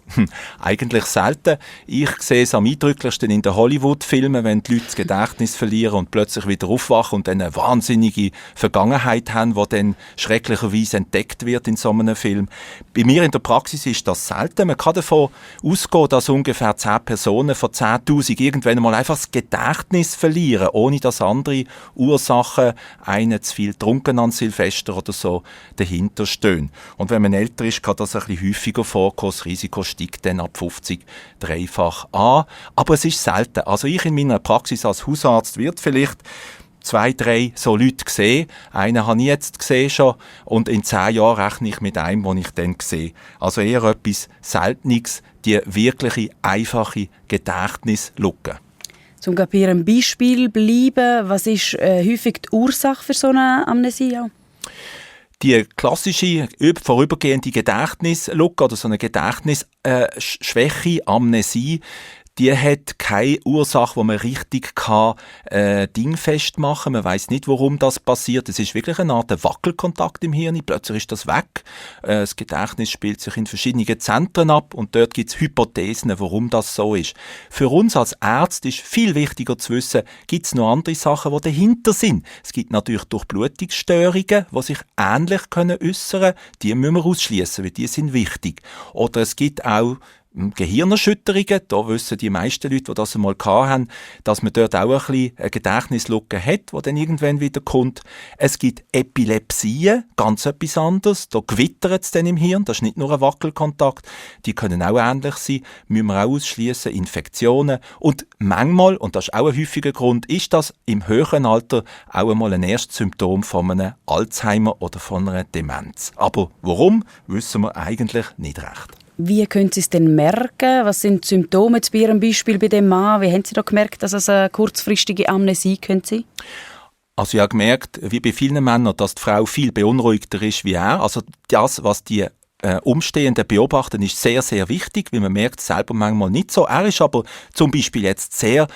Eigentlich selten. Ich sehe es am eindrücklichsten in den Hollywood-Filmen, wenn die Leute das Gedächtnis verlieren und plötzlich wieder aufwachen und dann eine wahnsinnige Vergangenheit haben, die dann schrecklicherweise entdeckt wird in so einem Film. Bei mir in der Praxis ist das selten. Man kann davon ausgehen, dass ungefähr 10 Personen von 10'000 irgendwann einmal einfach das Gedächtnis verlieren, ohne dass andere Ursachen, einen zu viel getrunken an Silvester oder so, dahinter stehen. Und wenn man älter ist, kann das ein bisschen häufiger vorkommen. Das Risiko steigt dann ab 50 dreifach an. Aber es ist selten. Also ich in meiner Praxis als Hausarzt wird vielleicht 2, 3 so Leute gesehen. Einen habe ich jetzt gesehen schon. Und in 10 Jahren rechne ich mit einem, den ich dann sehe. Also eher etwas Seltenes, die wirkliche, einfache Gedächtnislücke. Zum bei Ihrem Beispiel bleiben, was ist häufig die Ursache für so eine Amnesie? Die klassische vorübergehende Gedächtnislücke oder so eine Gedächtnisschwäche, Amnesie, die hat keine Ursache, wo man richtig dingfest machen kann. Man weiss nicht, warum das passiert. Es ist wirklich eine Art Wackelkontakt im Hirn. Plötzlich ist das weg. Das Gedächtnis spielt sich in verschiedenen Zentren ab und dort gibt es Hypothesen, warum das so ist. Für uns als Ärzte ist viel wichtiger zu wissen, gibt es noch andere Sachen, die dahinter sind. Es gibt natürlich Durchblutungsstörungen, die sich ähnlich äußern können. Die müssen wir ausschließen, weil die sind wichtig. Oder es gibt auch Gehirnerschütterungen, da wissen die meisten Leute, die das einmal hatten, dass man dort auch ein bisschen eine Gedächtnislücke hat, die dann irgendwann wieder kommt. Es gibt Epilepsien, ganz etwas anderes, da gewittert es dann im Hirn, das ist nicht nur ein Wackelkontakt, die können auch ähnlich sein, müssen wir auch ausschließen, Infektionen und manchmal, und das ist auch ein häufiger Grund, ist das im höheren Alter auch einmal ein erstes Symptom von einem Alzheimer oder von einer Demenz. Aber warum, wissen wir eigentlich nicht recht. Wie können Sie es denn merken? Was sind die Symptome jetzt bei Ihrem Beispiel bei dem Mann? Wie haben Sie da gemerkt, dass es eine kurzfristige Amnesie könnte? Also ich habe gemerkt, wie bei vielen Männern, dass die Frau viel beunruhigter ist wie er. Also das, was die Umstehenden beobachten, ist sehr, sehr wichtig, weil man merkt es selber manchmal nicht so. Er ist aber zum Beispiel jetzt sehr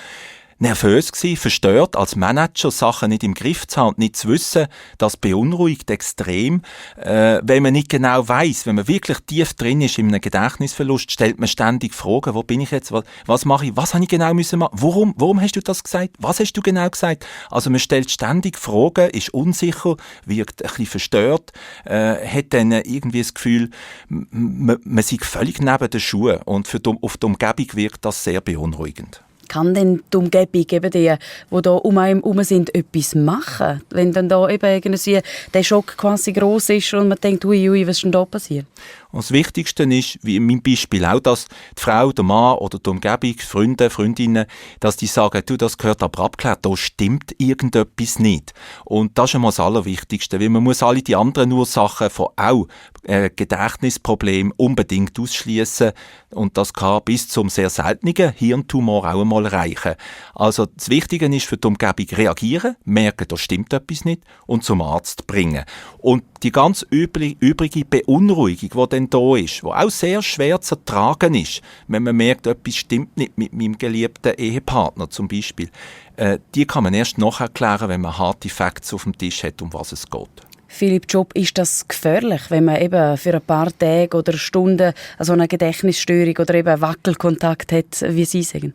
nervös gewesen, verstört als Manager, Sachen nicht im Griff zu haben und nicht zu wissen, das beunruhigt extrem. Wenn man nicht genau weiss, wenn man wirklich tief drin ist in einem Gedächtnisverlust, stellt man ständig Fragen, wo bin ich jetzt, was mache ich, was habe ich genau müssen machen, warum hast du das gesagt, was hast du genau gesagt? Also man stellt ständig Fragen, ist unsicher, wirkt ein bisschen verstört, hat dann irgendwie das Gefühl, man sei völlig neben den Schuhen und auf die Umgebung wirkt das sehr beunruhigend. Kann denn die Umgebung, eben die da um einen herum sind, etwas machen? Wenn dann da eben irgendwie der Schock quasi gross ist und man denkt, ui, was ist denn da passiert? Und das Wichtigste ist, wie in meinem Beispiel auch, dass die Frau, der Mann oder die Umgebung, Freunde, Freundinnen, dass die sagen, du, das gehört aber abgeklärt, da stimmt irgendetwas nicht. Und das ist einmal das Allerwichtigste, weil man muss alle die anderen Ursachen von auch Gedächtnisproblemen unbedingt ausschließen und das kann bis zum sehr seltenen Hirntumor auch einmal reichen. Also das Wichtige ist für die Umgebung reagieren, merken, da stimmt etwas nicht und zum Arzt bringen. Und die ganz übrige Beunruhigung, die dann da ist, die auch sehr schwer zu ertragen ist, wenn man merkt, etwas stimmt nicht mit meinem geliebten Ehepartner zum Beispiel, die kann man erst nachher klären, wenn man harte Facts auf dem Tisch hat, um was es geht. Philipp Job, ist das gefährlich, wenn man eben für ein paar Tage oder Stunden so eine Gedächtnisstörung oder eben Wackelkontakt hat, wie Sie sagen?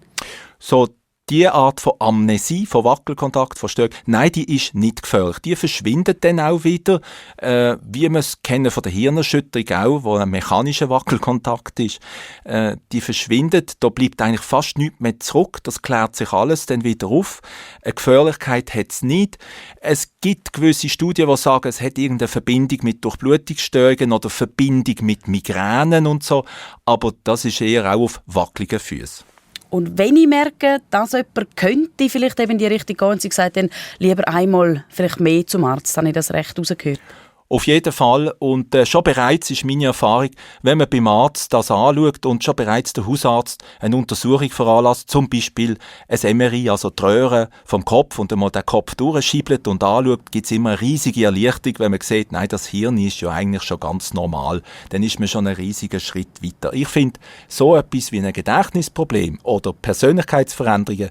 So die Art von Amnesie, von Wackelkontakt, von Störung, nein, die ist nicht gefährlich. Die verschwindet dann auch wieder, wie wir es kennen von der Hirnerschütterung auch, wo ein mechanischer Wackelkontakt ist. Die verschwindet, da bleibt eigentlich fast nichts mehr zurück, das klärt sich alles dann wieder auf. Eine Gefährlichkeit hat es nicht. Es gibt gewisse Studien, die sagen, es hat irgendeine Verbindung mit Durchblutungsstörungen oder Verbindung mit Migränen und so, aber das ist eher auch auf wackeligen Füßen. Und wenn ich merke, dass jemand könnte vielleicht eben in die Richtung gehen, und Sie gesagt haben, lieber einmal vielleicht mehr zum Arzt, habe ich das recht rausgehört? Auf jeden Fall. Und schon bereits ist meine Erfahrung, wenn man beim Arzt das anschaut und schon bereits der Hausarzt eine Untersuchung veranlasst, zum Beispiel ein MRI, also die Röhre vom Kopf und einmal den Kopf durchschiebelt und anschaut, gibt es immer eine riesige Erleichterung, wenn man sieht, nein, das Hirn ist ja eigentlich schon ganz normal. Dann ist man schon einen riesigen Schritt weiter. Ich finde, so etwas wie ein Gedächtnisproblem oder Persönlichkeitsveränderungen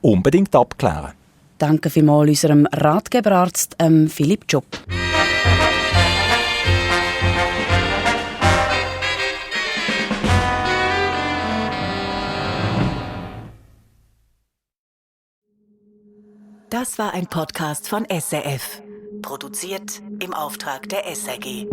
unbedingt abklären. Danke vielmals unserem Ratgeberarzt Philipp Job. Das war ein Podcast von SRF. Produziert im Auftrag der SRG.